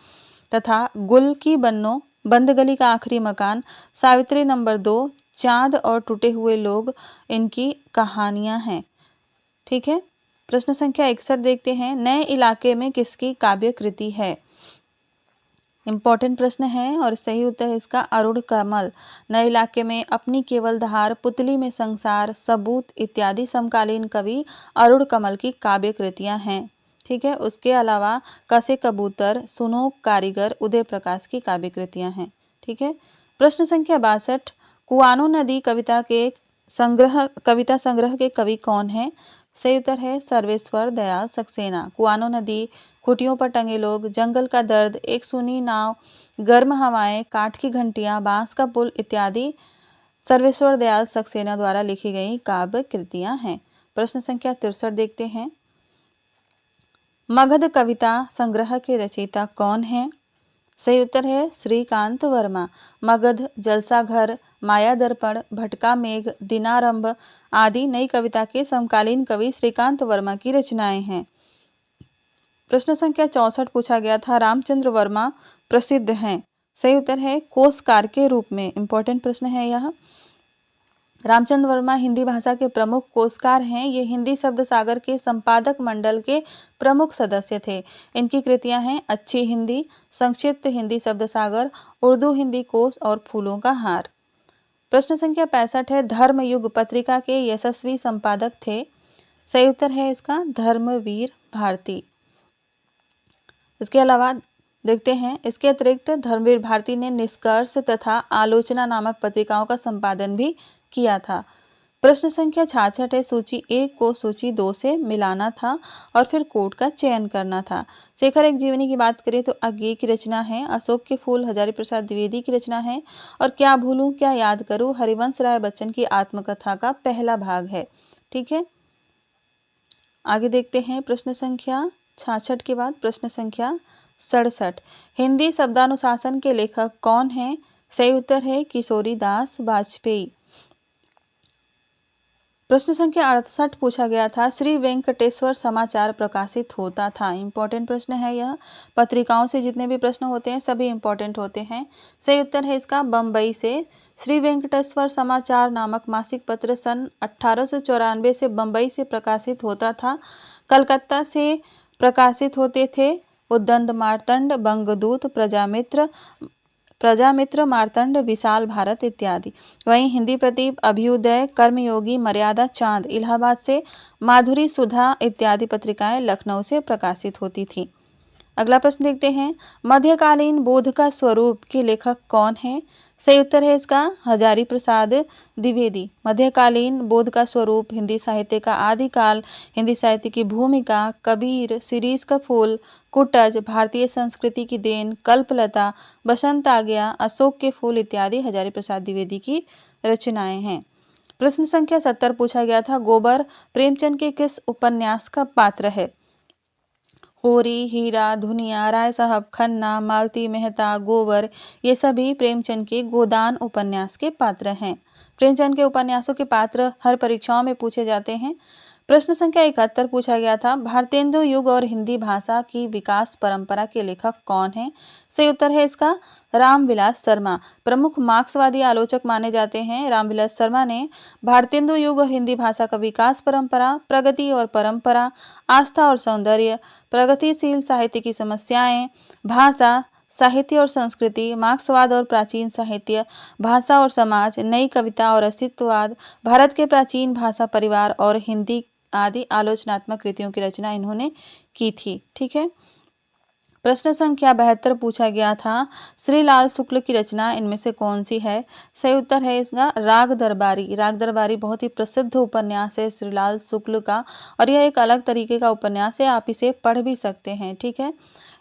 तथा गुल की बन्नो, बंद गली का आखिरी मकान, सावित्री नंबर 2, चांद और टूटे हुए लोग इनकी कहानियां हैं। ठीक है। प्रश्न संख्या 61 देखते हैं नए इलाके में किसकी काव्य कृति है? इंपॉर्टेंट प्रश्न है और सही उत्तर है इसका अरुण कमल। नए इलाके में अपनी केवल धार, पुतली में संसार, सबूत इत्यादि समकालीन कवि अरुण कमल की काव्य कृतियां हैं। ठीक है। उसके अलावा कसे कबूतर, सुनो कारीगर, उदय प्रकाश की काव्य कृतियां हैं। ठीक है। प्रश्न संख्या 62 कुआनो नदी कविता संग्रह के कवि कौन है? सही उत्तर है सर्वेश्वर दयाल सक्सेना। कुआनो नदी, खुटियों पर टंगे लोग, जंगल का दर्द, एक सुनी नाव, गर्म हवाएं, काठ की घंटियां, बांस का पुल इत्यादि सर्वेश्वर दयाल सक्सेना द्वारा लिखी गई काव्य कृतियां हैं। प्रश्न संख्या 63 देखते हैं मगध कविता संग्रह के रचयिता कौन है? सही उत्तर है श्रीकांत वर्मा। मगध, जलसा घर, माया दर्पण, भटका मेघ, दिनारंभ आदि नई कविता के समकालीन कवि श्रीकांत वर्मा की रचनाएं हैं। प्रश्न संख्या 64 पूछा गया था रामचंद्र वर्मा प्रसिद्ध हैं। सही उत्तर है कोसकार के रूप में। इंपॉर्टेंट प्रश्न है यह। रामचंद्र वर्मा हिंदी भाषा के प्रमुख कोसकार हैं। ये हिंदी शब्द सागर के संपादक मंडल के प्रमुख सदस्य थे। इनकी कृतियां हैं अच्छी हिंदी, संक्षिप्त हिंदी शब्द सागर, उर्दू हिंदी कोश और फूलों का हार। प्रश्न संख्या 65 है धर्मयुग पत्रिका के यशस्वी संपादक थे। सही उत्तर है इसका धर्मवीर भारती। इसके अलावा देखते हैं इसके अतिरिक्त धर्मवीर भारती ने निष्कर्ष तथा आलोचना नामक पत्रिकाओं का संपादन भी किया था। प्रश्न संख्या 66 है सूची 1 को सूची 2 से मिलाना था और फिर कोड का चयन करना था। शेखर एक जीवनी की बात करें तो अज्ञेय की रचना है, अशोक के फूल हजारी प्रसाद द्विवेदी की रचना है और क्या भूलूं क्या याद करूं हरिवंश राय बच्चन की आत्मकथा का पहला भाग है। ठीक है। आगे देखते हैं प्रश्न संख्या 66 के बाद प्रश्न संख्या 67 हिंदी शब्दानुशासन के लेखक कौन है? सही उत्तर है किशोरी दास वाजपेयी। प्रश्न संख्या 68 पूछा गया था, श्री वेंकटेश्वर समाचार प्रकाशित होता था। इंपॉर्टेंट प्रश्न है यह। पत्रिकाओं से जितने भी प्रश्न होते हैं सभी इंपॉर्टेंट होते हैं। सही उत्तर है इसका बम्बई से। श्री वेंकटेश्वर समाचार नामक मासिक पत्र सन 1894 से बम्बई से प्रकाशित होता था। कलकत्ता से प्रकाशित होते थे उद्दंड मार्तंड, बंगदूत, प्रजामित्र, मार्तंड, विशाल भारत इत्यादि। वहीं हिंदी प्रदीप, अभ्युदय, कर्मयोगी, मर्यादा, चांद, इलाहाबाद से, माधुरी, सुधा इत्यादि पत्रिकाएं लखनऊ से प्रकाशित होती थीं। अगला प्रश्न देखते हैं, मध्यकालीन बोध का स्वरूप के लेखक कौन है? सही उत्तर है इसका हजारी प्रसाद द्विवेदी। मध्यकालीन बोध का स्वरूप, हिंदी साहित्य का आदिकाल, हिंदी साहित्य की भूमिका, कबीर, शिरीष का फूल, कुटज, भारतीय संस्कृति की देन, कल्पलता, बसंत आ गया, अशोक के फूल इत्यादि हजारी प्रसाद द्विवेदी की रचनाएं हैं। प्रश्न संख्या 70 पूछा गया था, गोबर प्रेमचंद के किस उपन्यास का पात्र है? होरी, हीरा, धुनिया, राय साहब, खन्ना, मालती मेहता, गोबर ये सभी प्रेमचंद के गोदान उपन्यास के पात्र हैं। प्रेमचंद के उपन्यासों के पात्र हर परीक्षाओं में पूछे जाते हैं। प्रश्न संख्या 71 पूछा गया था, भारतेंदु युग और हिंदी भाषा की विकास परंपरा के लेखक कौन है? सही उत्तर है इसका रामविलास शर्मा। प्रमुख मार्क्सवादी आलोचक माने जाते हैं। रामविलास शर्मा ने भारतेंदु युग और हिंदी भाषा का विकास परंपरा, प्रगति और परंपरा, आस्था और सौंदर्य, प्रगतिशील साहित्य की समस्याएं, भाषा, साहित्य और संस्कृति, मार्क्सवाद और प्राचीन साहित्य, भाषा और समाज, नई कविता और अस्तित्ववाद, भारत के प्राचीन भाषा परिवार और हिंदी आदि आलोचनात्मक कृतियों की रचना इन्होंने की थी। ठीक है। प्रश्न संख्या 72 पूछा गया था, श्रीलाल शुक्ल की रचना इनमें से कौन सी है? सही उत्तर है इसका राग दरबारी। राग दरबारी बहुत ही प्रसिद्ध उपन्यास है श्रीलाल शुक्ल का, और यह एक अलग तरीके का उपन्यास है, आप इसे पढ़ भी सकते हैं। ठीक है।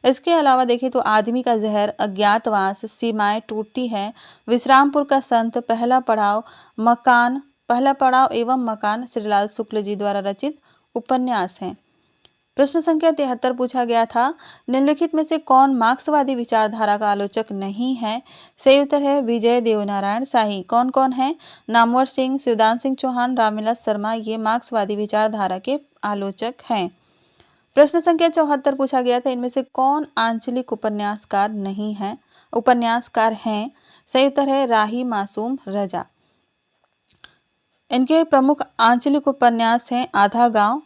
इसके अलावा देखिए तो आदमी का जहर, अज्ञातवास, सीमाएं टूटती है, विश्रामपुर का संत, पहला पड़ाव एवं मकान श्रीलाल शुक्ल जी द्वारा रचित उपन्यास हैं। प्रश्न संख्या 73 पूछा गया था, निम्नलिखित में से कौन मार्क्सवादी विचारधारा का आलोचक नहीं है? सही उत्तर है विजय देवनारायण शाही। कौन कौन है? नामवर सिंह, शिवदान सिंह चौहान, रामविलास शर्मा, ये मार्क्सवादी विचारधारा के आलोचक हैं। प्रश्न संख्या 74 पूछा गया था, इनमें से कौन आंचलिक उपन्यासकार हैं? सही उत्तर है राही मासूम रजा। इनके प्रमुख आंचलिक उपन्यास हैं आधा गांव,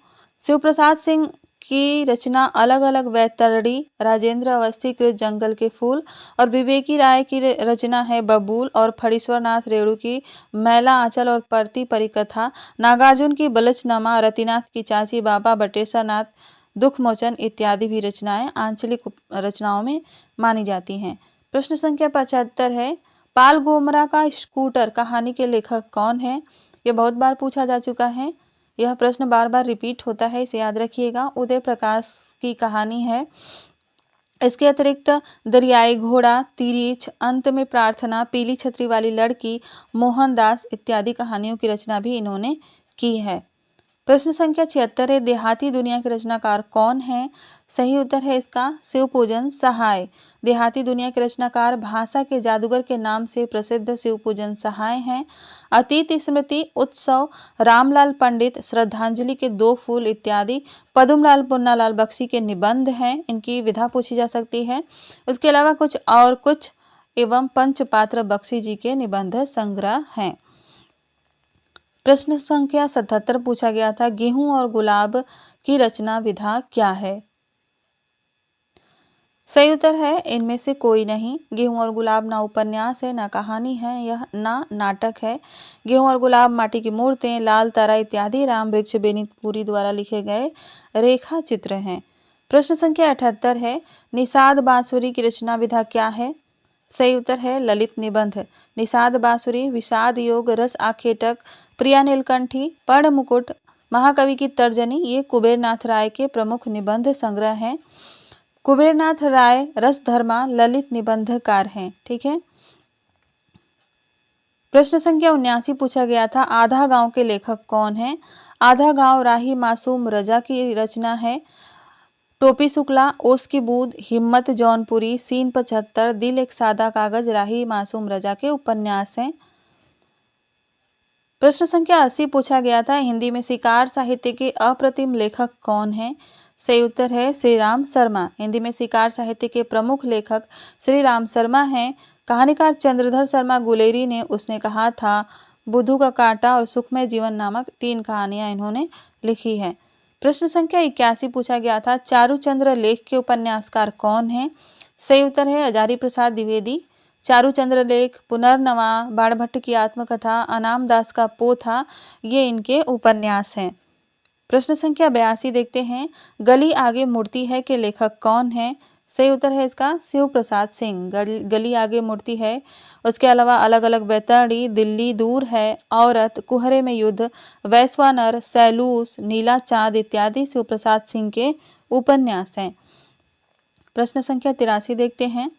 शिवप्रसाद सिंह की रचना अलग अलग वैतरणी, राजेंद्र अवस्थी कृत जंगल के फूल, और विवेकी राय की रचना है बबूल, और फणीश्वर नाथ रेणु की मैला आंचल और परती परिकथा, नागार्जुन की बलचनामा, रतिनाथ की चाची, बाबा बटेश्वर नाथ दुखमोचन इत्यादि भी रचनाएं आंचलिक रचनाओं में मानी जाती हैं। प्रश्न संख्या 75 है, पाल गोमरा का स्कूटर कहानी के लेखक कौन है? यह बहुत बार पूछा जा चुका है, यह प्रश्न बार बार रिपीट होता है, इसे याद रखिएगा। उदय प्रकाश की कहानी है। इसके अतिरिक्त दरियाई घोड़ा, तिरीछ, अंत में प्रार्थना, पीली छतरी वाली लड़की, मोहनदास इत्यादि कहानियों की रचना भी इन्होंने की है। प्रश्न संख्या 76 है, देहाती दुनिया के रचनाकार कौन है? सही उत्तर है इसका शिवपूजन सहाय। देहाती दुनिया के रचनाकार भाषा के जादूगर के नाम से प्रसिद्ध शिवपूजन सहाय हैं। अतीत स्मृति, उत्सव, रामलाल पंडित, श्रद्धांजलि के दो फूल इत्यादि पद्मलाल पुन्नालाल बख्शी के निबंध हैं, इनकी विधा पूछी जा सकती है। इसके अलावा कुछ एवं पंचपात्र बख्शी जी के निबंध संग्रह हैं। प्रश्न संख्या 77 पूछा गया था, गेहूं और गुलाब की रचना विधा क्या है? सही उत्तर है इनमें से कोई नहीं। गेहूं और गुलाब ना उपन्यास है, ना कहानी है, यह ना नाटक है। गेहूं और गुलाब, माटी की मूर्तें, लाल तारा इत्यादि राम वृक्ष बेनीपुरी द्वारा लिखे गए रेखा चित्र हैं। प्रश्न संख्या 78 है, निषाद बांसुरी की रचना विधा क्या है? सही उत्तर है ललित निबंध। निषाद बांसुरी, विषाद योग, रस आखेटक, प्रिया नीलकंठी, पर्ण मुकुट, महाकवि की तर्जनी, ये कुबेरनाथ राय के प्रमुख निबंध संग्रह हैं। कुबेरनाथ राय रसधर्मा ललित निबंधकार हैं। ठीक है। प्रश्न संख्या 79 पूछा गया था, आधा गांव के लेखक कौन है? आधा गांव राही मासूम रजा की रचना है। टोपी शुक्ला, ओस की बूंद, हिम्मत जौनपुरी, सीन 75, दिल एक सादा कागज राही मासूम रजा के उपन्यास हैं। प्रश्न संख्या 80 पूछा गया था, हिंदी में शिकार साहित्य के अप्रतिम लेखक कौन है? सही उत्तर है श्री राम शर्मा। हिंदी में शिकार साहित्य के प्रमुख लेखक श्री राम शर्मा हैं। कहानीकार चंद्रधर शर्मा गुलेरी ने उसने कहा था, बुद्धू का कांटा और सुखमय जीवन नामक 3 कहानियां इन्होंने लिखी है। प्रश्न संख्या 81 पूछा गया था, चारुचंद्र लेख के उपन्यासकार कौन है? सही उत्तर है हजारी प्रसाद द्विवेदी। चारुचंद्र लेख, पुनर्नवा, बाणभट्ट की आत्मकथा, अनाम दास का पोथा, ये इनके उपन्यास हैं। प्रश्न संख्या 82 देखते हैं, गली आगे मूर्ति है के लेखक कौन है? सही उत्तर है इसका शिव प्रसाद सिंह। गली आगे मूर्ति है। उसके अलावा अलग अलग बैतरणी, दिल्ली दूर है, औरत, कुहरे में युद्ध, वैश्वानर, सैलूस, नीला चांद इत्यादि शिव प्रसाद सिंह के उपन्यास हैं। प्रश्न संख्या 83 देखते हैं,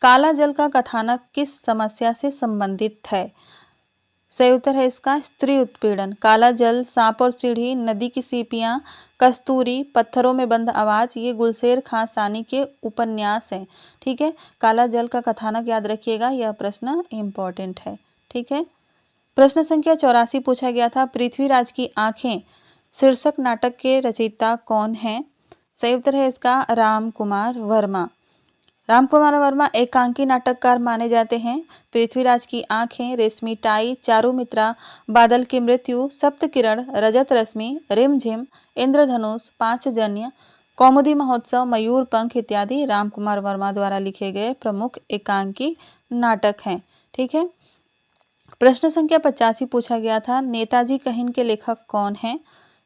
काला जल का कथानक किस समस्या से संबंधित है? सही उत्तर है इसका स्त्री उत्पीड़न। काला जल, सांप और सीढ़ी, नदी की सीपियां, कस्तूरी, पत्थरों में बंद आवाज, ये गुलशेर खां सानी के उपन्यास हैं। ठीक है, काला जल का कथानक याद रखिएगा, यह प्रश्न इंपॉर्टेंट है। ठीक है, प्रश्न संख्या 84 पूछा गया था, पृथ्वीराज की आंखें शीर्षक नाटक के रचयिता कौन है? सही उत्तर है इसका राम कुमार वर्मा। रामकुमार वर्मा एकांकी नाटककार माने जाते हैं। पृथ्वीराज की आंखें, रेशमी टाई, चारुमित्रा, बादल की मृत्यु, सप्तकिरण, रजत रश्मि, रिमझिम, इंद्रधनुष, पांचजन्य, कौमुदी महोत्सव, मयूर पंख इत्यादि रामकुमार वर्मा द्वारा लिखे गए प्रमुख एकांकी नाटक हैं। ठीक है, प्रश्न संख्या 85 पूछा गया था, नेताजी कहिन के लेखक कौन है?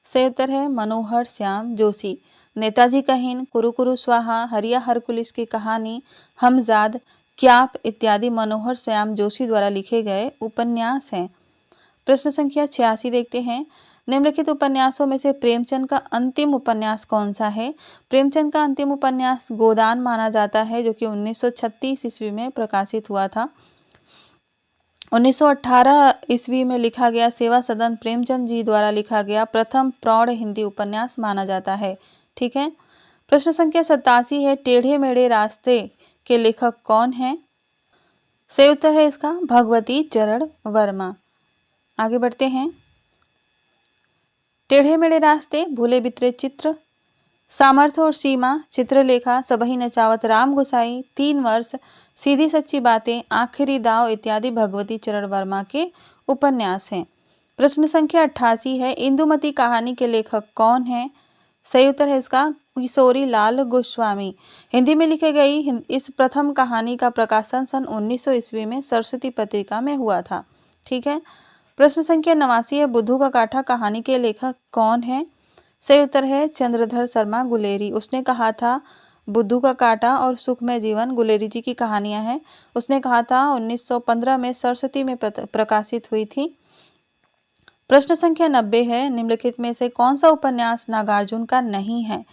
सही उत्तर है मनोहर श्याम जोशी। नेताजी कहिन, कुरु कुरु स्वाहा, हरिया हरकुलिस की कहानी, हमजाद, क्याप इत्यादि मनोहर श्याम जोशी द्वारा लिखे गए उपन्यास हैं। प्रश्न संख्या 86 देखते हैं, निम्नलिखित उपन्यासों में से प्रेमचंद का अंतिम उपन्यास कौन सा है? प्रेमचंद का अंतिम उपन्यास गोदान माना जाता है, जो कि 1936 ईस्वी में प्रकाशित हुआ था। 1918 ईस्वी में लिखा गया सेवा सदन प्रेमचंद जी द्वारा लिखा गया प्रथम प्रौढ़ हिंदी उपन्यास माना जाता है। ठीक है, प्रश्न संख्या 87 है, टेढ़े मेढ़े रास्ते के लेखक कौन है? सही उत्तर है इसका भगवती चरण वर्मा। आगे बढ़ते हैं, टेढ़े मेढ़े रास्ते, भूले बितरे चित्र, सामर्थ्य और सीमा, चित्रलेखा, सबही नचावत, राम गोसाई, 3 वर्ष, सीधी सच्ची बातें, आखिरी दाव इत्यादि भगवती चरण वर्मा के उपन्यास हैं। प्रश्न संख्या 88 है, इंदुमती कहानी के लेखक कौन है? सही उत्तर है इसका किशोरी लाल गोस्वामी। हिंदी में लिखी गई इस प्रथम कहानी का प्रकाशन सन 1900 ईस्वी में सरस्वती पत्रिका में हुआ था। ठीक है, प्रश्न संख्या 89 है, बुद्धू का कांटा कहानी के लेखक कौन है? सही उत्तर है चंद्रधर शर्मा गुलेरी। उसने कहा था, बुद्धू का कांटा और सुखमय जीवन गुलेरी जी की कहानियां हैं। उसने कहा था 1915 में सरस्वती में प्रकाशित हुई थी। प्रश्न संख्या 90 है, निम्नलिखित में से कौन सा उपन्यास नागार्जुन का नहीं है?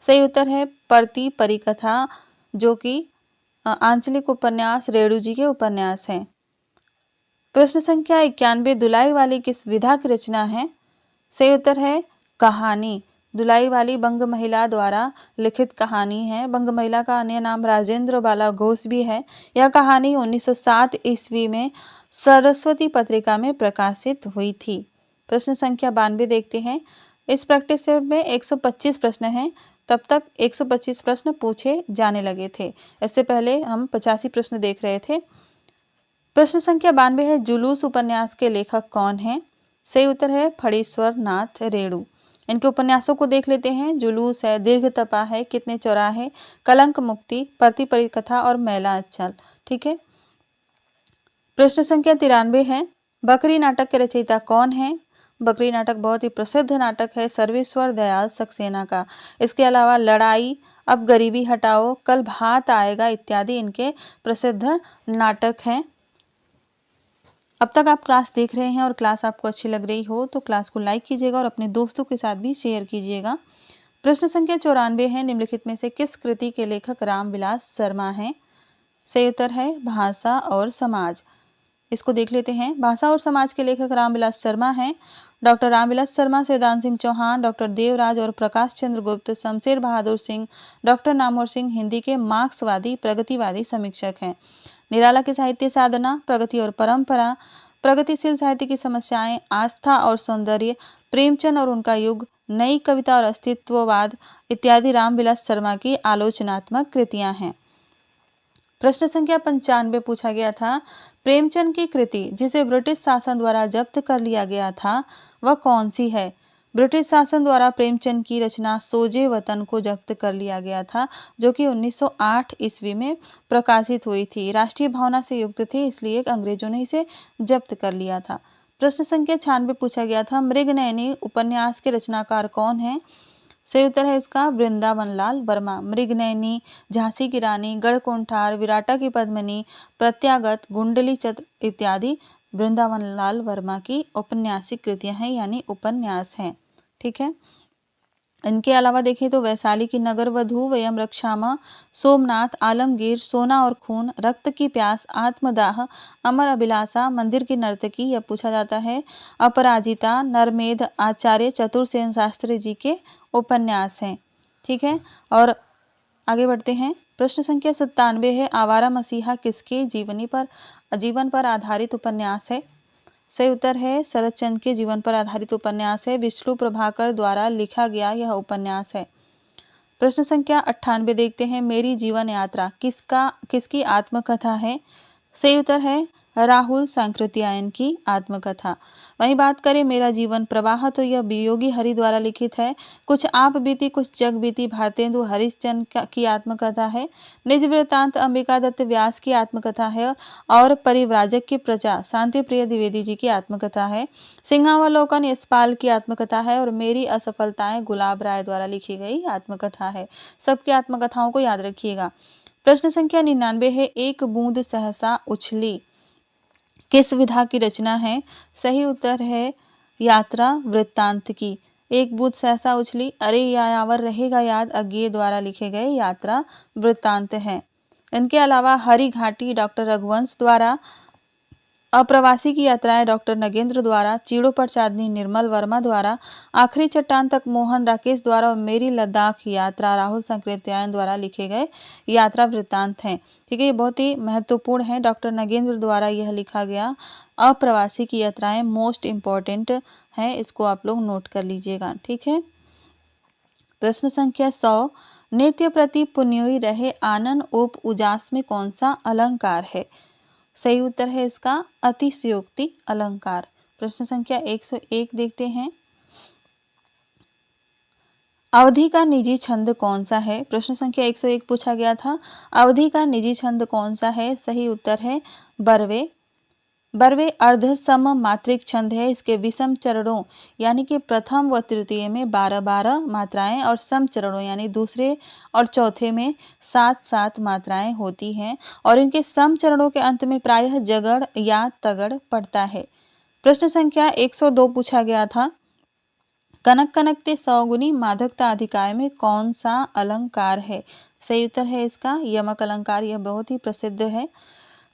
सही उत्तर है परती परिकथा, जो कि आंचलिक उपन्यास रेणु जी के उपन्यास हैं। प्रश्न संख्या 91, दुलाई वाली किस विधा की रचना है? सही उत्तर है कहानी। दुलाई वाली बंग महिला द्वारा लिखित कहानी है। बंग महिला का अन्य नाम राजेंद्र बाला घोष भी है। यह कहानी 1907 ईस्वी में सरस्वती पत्रिका में प्रकाशित हुई थी। प्रश्न संख्या 92 देखते हैं। इस प्रैक्टिस सेट में 125 प्रश्न हैं। तब तक 125 प्रश्न पूछे जाने लगे थे। इससे पहले हम 85 प्रश्न देख रहे थे। प्रश्न संख्या 92 है, जुलूस उपन्यास के लेखक कौन है? सही उत्तर है फणीश्वर नाथ रेणु। इनके उपन्यासों को देख लेते हैं। जुलूस है, दीर्घ तपा है, कितने चौराहे, कलंक मुक्ति, परती परिकथा और मैला अचल। ठीक है, प्रश्न संख्या 93 है, बकरी नाटक के रचयिता कौन है? बकरी नाटक बहुत ही प्रसिद्ध नाटक है सर्वेश्वर दयाल सक्सेना का। इसके अलावा लड़ाई, अब गरीबी हटाओ, कल भात आएगा इत्यादि इनके प्रसिद्ध नाटक हैं। अब तक आप क्लास देख रहे हैं और क्लास आपको अच्छी लग रही हो तो क्लास को लाइक कीजिएगा और अपने दोस्तों के साथ भी शेयर कीजिएगा। प्रश्न संख्या 94 है, निम्नलिखित में से किस कृति के लेखक रामविलास शर्मा हैं? सही उत्तर है भाषा और समाज। इसको देख लेते हैं। भाषा और समाज के लेखक रामविलास शर्मा हैं। डॉक्टर रामविलास शर्मा, शिवदान सिंह चौहान, डॉक्टर देवराज और प्रकाश चंद्र गुप्त, शमशेर बहादुर सिंह, डॉक्टर नामवर सिंह हिंदी के मार्क्सवादी प्रगतिवादी समीक्षक हैं। निराला की साहित्य साधना, प्रगति और परंपरा, प्रगतिशील साहित्य की समस्याएं, आस्था और सौंदर्य, प्रेमचंद और उनका युग, नई कविता और अस्तित्ववाद इत्यादि रामविलास शर्मा की आलोचनात्मक कृतियां हैं। प्रश्न संख्या 95 पूछा गया था, प्रेमचंद की कृति जिसे ब्रिटिश शासन द्वारा जब्त कर लिया गया था वह कौन सी है? ब्रिटिश शासन द्वारा प्रेमचंद की रचना सोजे वतन को जब्त कर लिया गया था, जो कि 1908 ईस्वी में प्रकाशित हुई थी। राष्ट्रीय भावना से युक्त थी, इसलिए अंग्रेजों ने इसे जब्त कर लिया था। प्रश्न संख्या 96 पूछा गया था, मृगनयनी उपन्यास के रचनाकार कौन है? सही उत्तर है इसका वृंदावन लाल वर्मा। मृगनयनी, झांसी की रानी, गढ़कुंठार, विराटा की पद्मिनी, प्रत्यागत, गुंडली चत्र इत्यादि वृंदावन लाल वर्मा की औपन्यासिक कृतियां हैं, यानी उपन्यास हैं। ठीक है। इनके अलावा देखें तो वैशाली की नगर वधू, वयम रक्षामा, सोमनाथ, आलमगीर, सोना और खून, रक्त की प्यास, आत्मदाह, अमर अभिलाषा, मंदिर की नर्तकी, यह पूछा जाता है। अपराजिता, नरमेध, आचार्य चतुर्सेन शास्त्री जी के उपन्यास हैं। ठीक है। और आगे बढ़ते हैं। प्रश्न संख्या 97 है, आवारा मसीहा किसके जीवन पर आधारित उपन्यास है? सही उत्तर है शरद चंद्र के जीवन पर आधारित उपन्यास है। विष्णु प्रभाकर द्वारा लिखा गया यह उपन्यास है। प्रश्न संख्या 98 देखते हैं, मेरी जीवन यात्रा किसकी आत्मकथा है? सही उत्तर है राहुल सांकृत्यायन की आत्मकथा। वहीं बात करें मेरा जीवन प्रवाह, तो यह वियोगी हरि द्वारा लिखित है। कुछ आप बीती कुछ जग बीती भारतेंदु हरिश्चंद्र की आत्मकथा है। निज वृत्तांत अंबिका दत्त व्यास की आत्मकथा है। और परिव्राजक की प्रजा शांति प्रिय द्विवेदी जी की आत्मकथा है। सिंहावलोकन यशपाल की आत्मकथा है। और मेरी असफलताएं गुलाब राय द्वारा लिखी गई आत्मकथा है। सबकी आत्मकथाओं को याद रखिएगा। प्रश्न संख्या 99 है, एक बूंद सहसा उछली किस विधा की रचना है? सही उत्तर है यात्रा वृत्तांत की। एक बूंद सहसा उछली, अरे यायावर रहेगा याद अज्ञे द्वारा लिखे गए यात्रा वृत्तांत हैं। इनके अलावा हरि घाटी डॉक्टर रघुवंश द्वारा, अप्रवासी की यात्राएं डॉक्टर नगेंद्र द्वारा, चीड़ों पर चांदनी निर्मल वर्मा द्वारा, आखिरी चट्टान तक मोहन राकेश द्वारा और मेरी लद्दाख यात्रा राहुल सांकृत्यायन द्वारा लिखे गए यात्रा वृत्तांत हैं। ठीक है, ये बहुत ही महत्वपूर्ण है। डॉक्टर नगेंद्र द्वारा यह लिखा गया अप्रवासी की यात्राएं मोस्ट इम्पॉर्टेंट है, इसको आप लोग नोट कर लीजिएगा। ठीक है। प्रश्न संख्या 100, नित्य प्रति पुण्योई रहे आनंद उप उजास में कौन सा अलंकार है? सही उत्तर है इसका अतिशयोक्ति अलंकार। प्रश्न संख्या 101 देखते हैं, अवधि का निजी छंद कौन सा है? प्रश्न संख्या 101 पूछा गया था, अवधि का निजी छंद कौन सा है? सही उत्तर है बरवे। बरवे अर्ध सम मात्रिक छंद है। इसके विषम चरणों यानी कि प्रथम व तृतीय में 12-12 मात्राएं और सम चरणों यानी दूसरे और चौथे में 7-7 मात्राएं होती हैं। और इनके सम चरणों के अंत में प्रायः जगड़ या तगड़ पड़ता है। प्रश्न संख्या 102 पूछा गया था, कनक कनकते सौगुनी मादकता अधिकाय में कौन सा अलंकार है? सही उत्तर है इसका यमक अलंकार। यह बहुत ही प्रसिद्ध है।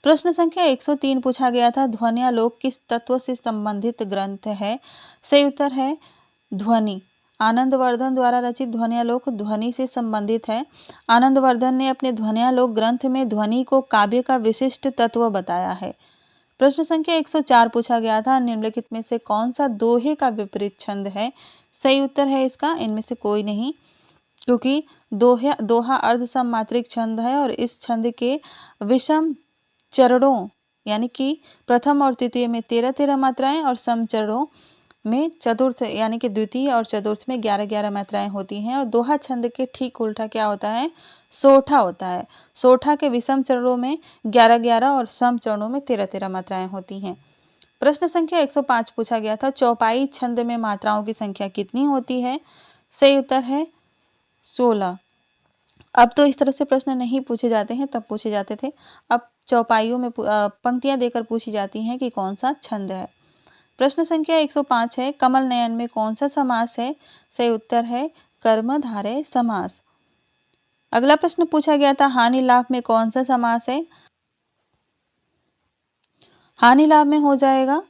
प्रश्न संख्या 103 पूछा गया था, ध्वन्यालोक किस तत्व से संबंधित ग्रंथ है? सही उत्तर है ध्वनि। आनंदवर्धन द्वारा रचित ध्वन्यालोक ध्वनि से संबंधित है। आनंदवर्धन ने अपने ध्वन्यालोक ग्रंथ में ध्वनि को काव्य का विशिष्ट तत्व बताया है। प्रश्न संख्या 104 पूछा गया था, निम्नलिखित में से कौन सा दोहे का विपरीत छंद है? सही उत्तर है इसका इनमें से कोई नहीं, क्योंकि दोहा अर्ध सममात्रिक छंद है और इस छंद के विषम चरणों यानी कि प्रथम और तृतीय में 13-13 मात्राएं और सम चरणों में चतुर्थ यानी कि द्वितीय और चतुर्थ में 11-11 मात्राएं होती हैं। और दोहा छंद के ठीक उल्टा क्या होता है? सोठा होता है। सोठा के विषम चरणों में 11-11 और सम चरणों में 13-13 मात्राएं होती हैं। प्रश्न संख्या 105 पूछा गया था, चौपाई छंद में मात्राओं की संख्या कितनी होती है? सही उत्तर है 16। अब तो इस तरह से प्रश्न नहीं पूछे जाते हैं, तब पूछे जाते थे। अब चौपाइयों में पंक्तियां देकर पूछी जाती हैं कि कौन सा छंद है। प्रश्न संख्या 105 है, कमल नयन में कौन सा समास है? सही उत्तर है कर्मधारय समास। अगला प्रश्न पूछा गया था, हानि लाभ में कौन सा समास है? हानि लाभ में हो जाएगा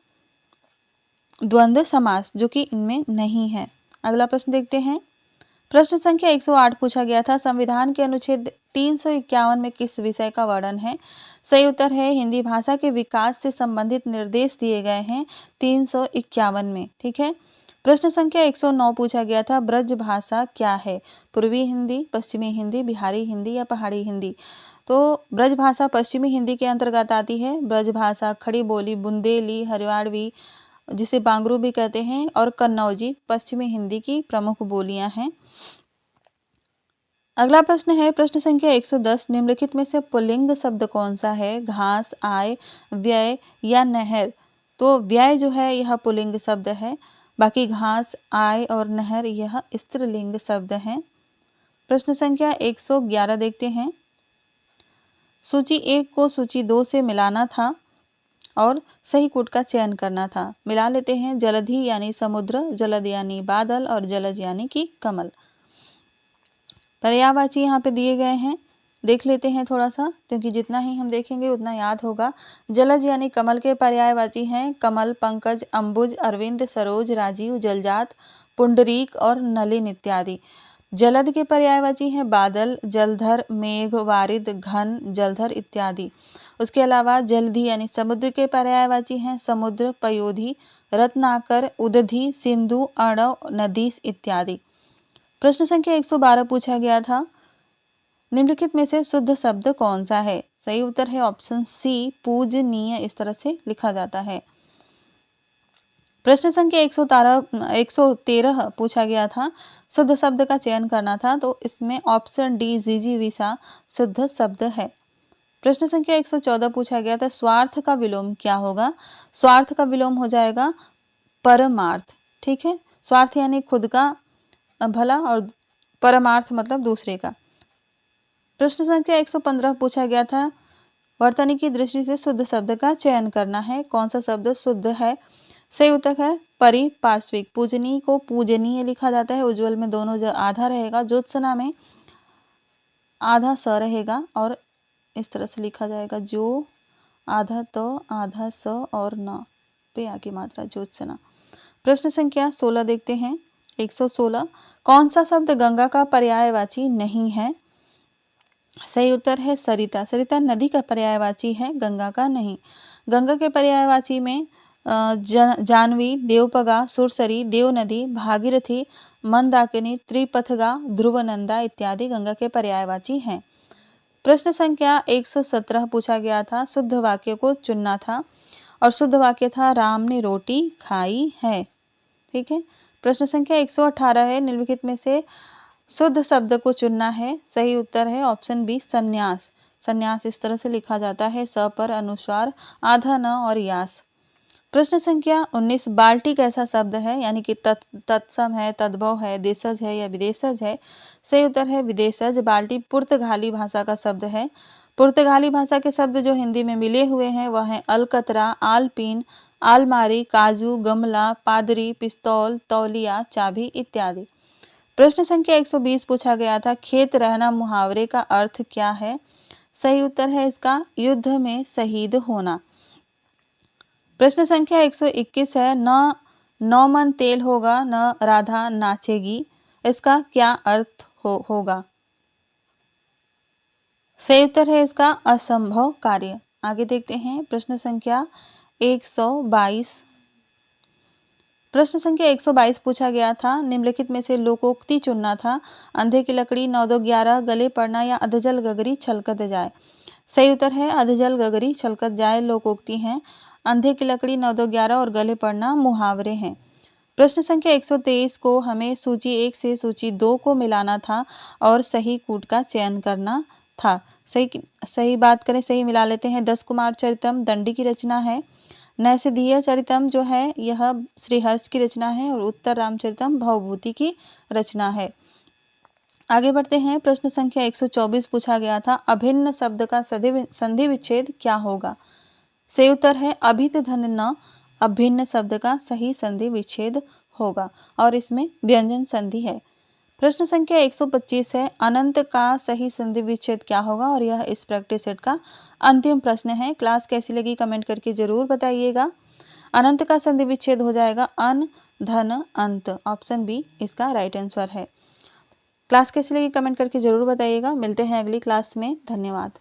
द्वंद्व समास, जो कि इनमें नहीं है। अगला प्रश्न देखते हैं। प्रश्न संख्या 108 पूछा गया था, संविधान के अनुच्छेद 351 में किस विषय का वर्णन है? सही उत्तर है हिंदी भाषा के विकास से संबंधित निर्देश दिए गए हैं 351 में। ठीक है। प्रश्न संख्या 109 पूछा गया था, ब्रज भाषा क्या है? पूर्वी हिंदी, पश्चिमी हिंदी, बिहारी हिंदी या पहाड़ी हिंदी? तो ब्रज भाषा पश्चिमी हिंदी के अंतर्गत आती है। ब्रज भाषा खड़ी बोली, बुंदेली, हरियाणवी, जिसे बांगरू भी कहते हैं, और कन्नौजी पश्चिमी हिंदी की प्रमुख बोलियां हैं। अगला प्रश्न है प्रश्न संख्या 110, निम्नलिखित में से पुल्लिंग शब्द कौन सा है? घास, आय, व्यय या नहर? तो व्यय जो है यह पुल्लिंग शब्द है, बाकी घास, आय और नहर यह स्त्रीलिंग शब्द हैं। प्रश्न संख्या 111 देखते हैं, सूची 1 को सूची 2 से मिलाना था और सही कूट का चयन करना था। मिला लेते हैं, जलधि यानी समुद्र, जलद यानी बादल और जलज यानी कि कमल। पर्यायवाची यहाँ पे दिए गए हैं, देख लेते हैं थोड़ा सा, क्योंकि जितना ही हम देखेंगे उतना याद होगा। जलज यानी कमल के पर्यायवाची हैं कमल, पंकज, अंबुज, अरविंद, सरोज, राजीव, जलजात, पुंडरीक और नलिन इत्यादि। जलद के पर्यायवाची हैं बादल, जलधर, मेघ, वारिद, घन, जलधर इत्यादि। उसके अलावा जलधि यानी समुद्र के पर्यायवाची हैं समुद्र, पयोधि, रत्नाकर, उदधि, सिंधु, अर्णव, नदीस इत्यादि। प्रश्न संख्या 112 पूछा गया था, निम्नलिखित में से शुद्ध शब्द कौन सा है? सही उत्तर है ऑप्शन सी, पूजनीय, इस तरह से लिखा जाता है। प्रश्न संख्या 113 पूछा गया था, शुद्ध शब्द का चयन करना था, तो इसमें ऑप्शन डी, जिजीविषा शुद्ध शब्द है। प्रश्न संख्या 114 पूछा गया था, स्वार्थ का विलोम क्या होगा? स्वार्थ का विलोम हो जाएगा परमार्थ। ठीक है, स्वार्थ यानी खुद का भला और परमार्थ मतलब दूसरे का। प्रश्न संख्या 115 पूछा गया था, वर्तनी की दृष्टि से शुद्ध शब्द का चयन करना है, कौन सा शब्द शुद्ध है? सही उत्तर है परिपार्श्विक। पूजनीय को पूजनीय लिखा जाता है, उज्जवल में दोनों जो आधा रहेगा, ज्योत्सना में आधा स रहेगा और इस तरह से लिखा जाएगा, जो आधा तो आधा स और न पे आगे मात्रा ज्योत्सना। प्रश्न संख्या 16 देखते हैं, 116, कौन सा शब्द गंगा का पर्यायवाची नहीं है? सही उत्तर है सरिता। सरिता नदी का पर्यायवाची है, गंगा का नहीं। गंगा के पर्यायवाची में जानवी, देवपगा, सुरसरी, देवनदी, भागीरथी, मंदाकिनी, त्रिपथगा, ध्रुवनंदा इत्यादि गंगा के पर्यायवाची हैं। प्रश्न संख्या 117 पूछा गया था, शुद्ध वाक्य को चुनना था और शुद्ध वाक्य था, राम ने रोटी खाई है। ठीक है। प्रश्न संख्या 118 है, निम्नलिखित में से शुद्ध शब्द को चुनना है। सही उत्तर है ऑप्शन बी, संन्यास। संन्यास इस तरह से लिखा जाता है, स पर अनुस्वार, आधा न और यास। प्रश्न संख्या 19, बाल्टी कैसा शब्द है? यानी कि तत्सम है, तद्भव है, देशज है या विदेशज है? सही उत्तर है विदेशज। बाल्टी पुर्तगाली भाषा का शब्द है। पुर्तगाली भाषा के शब्द जो हिंदी में मिले हुए हैं वह हैं अलकतरा, आलपीन, आलमारी, काजू, गमला, पादरी, पिस्तौल, तौलिया, चाबी इत्यादि। प्रश्न संख्या 120 पूछा गया था, खेत रहना मुहावरे का अर्थ क्या है? सही उत्तर है इसका, युद्ध में शहीद होना। प्रश्न संख्या 121 है, न 9 मन तेल होगा न राधा नाचेगी, इसका क्या अर्थ होगा? सही उत्तर है इसका, असंभव कार्य। आगे देखते हैं प्रश्न संख्या 122। प्रश्न संख्या 122 पूछा गया था, निम्नलिखित में से लोकोक्ति चुनना था। अंधे की लकड़ी 9 2 11 गले पड़ना या अधजल गगरी छलकत जाए? सही उत्तर है अधजल गगरी छलकत जाए लोकोक्ति हैं। अंधे की लकड़ी 9 2 11 और गले पड़ना मुहावरे हैं। प्रश्न संख्या 123 को हमें सूची 1 से सूची 2 को मिलाना था और सही कूट का चयन करना था। सही बात करें, सही मिला लेते हैं। 10 कुमार चरितम दंडी की रचना है। नैषधीय चरितम जो है यह श्रीहर्ष की रचना है और उत्तर रामचरितम भवभूति की रचना है। आगे बढ़ते हैं, प्रश्न संख्या 124 पूछा गया था, अभिन्न शब्द का संधि विच्छेद क्या होगा? सही उत्तर है अभित धन न अभिन्न शब्द का सही संधि विच्छेद होगा और इसमें व्यंजन संधि है। प्रश्न संख्या 125 है, अनंत का सही संधि विच्छेद क्या होगा? और यह इस प्रैक्टिस सेट का अंतिम प्रश्न है। क्लास कैसी लगी कमेंट करके जरूर बताइएगा। अनंत का संधि विच्छेद हो जाएगा अन धन अंत, ऑप्शन बी इसका राइट आंसर है। क्लास कैसी लगी कमेंट करके ज़रूर बताइएगा। मिलते हैं अगली क्लास में। धन्यवाद।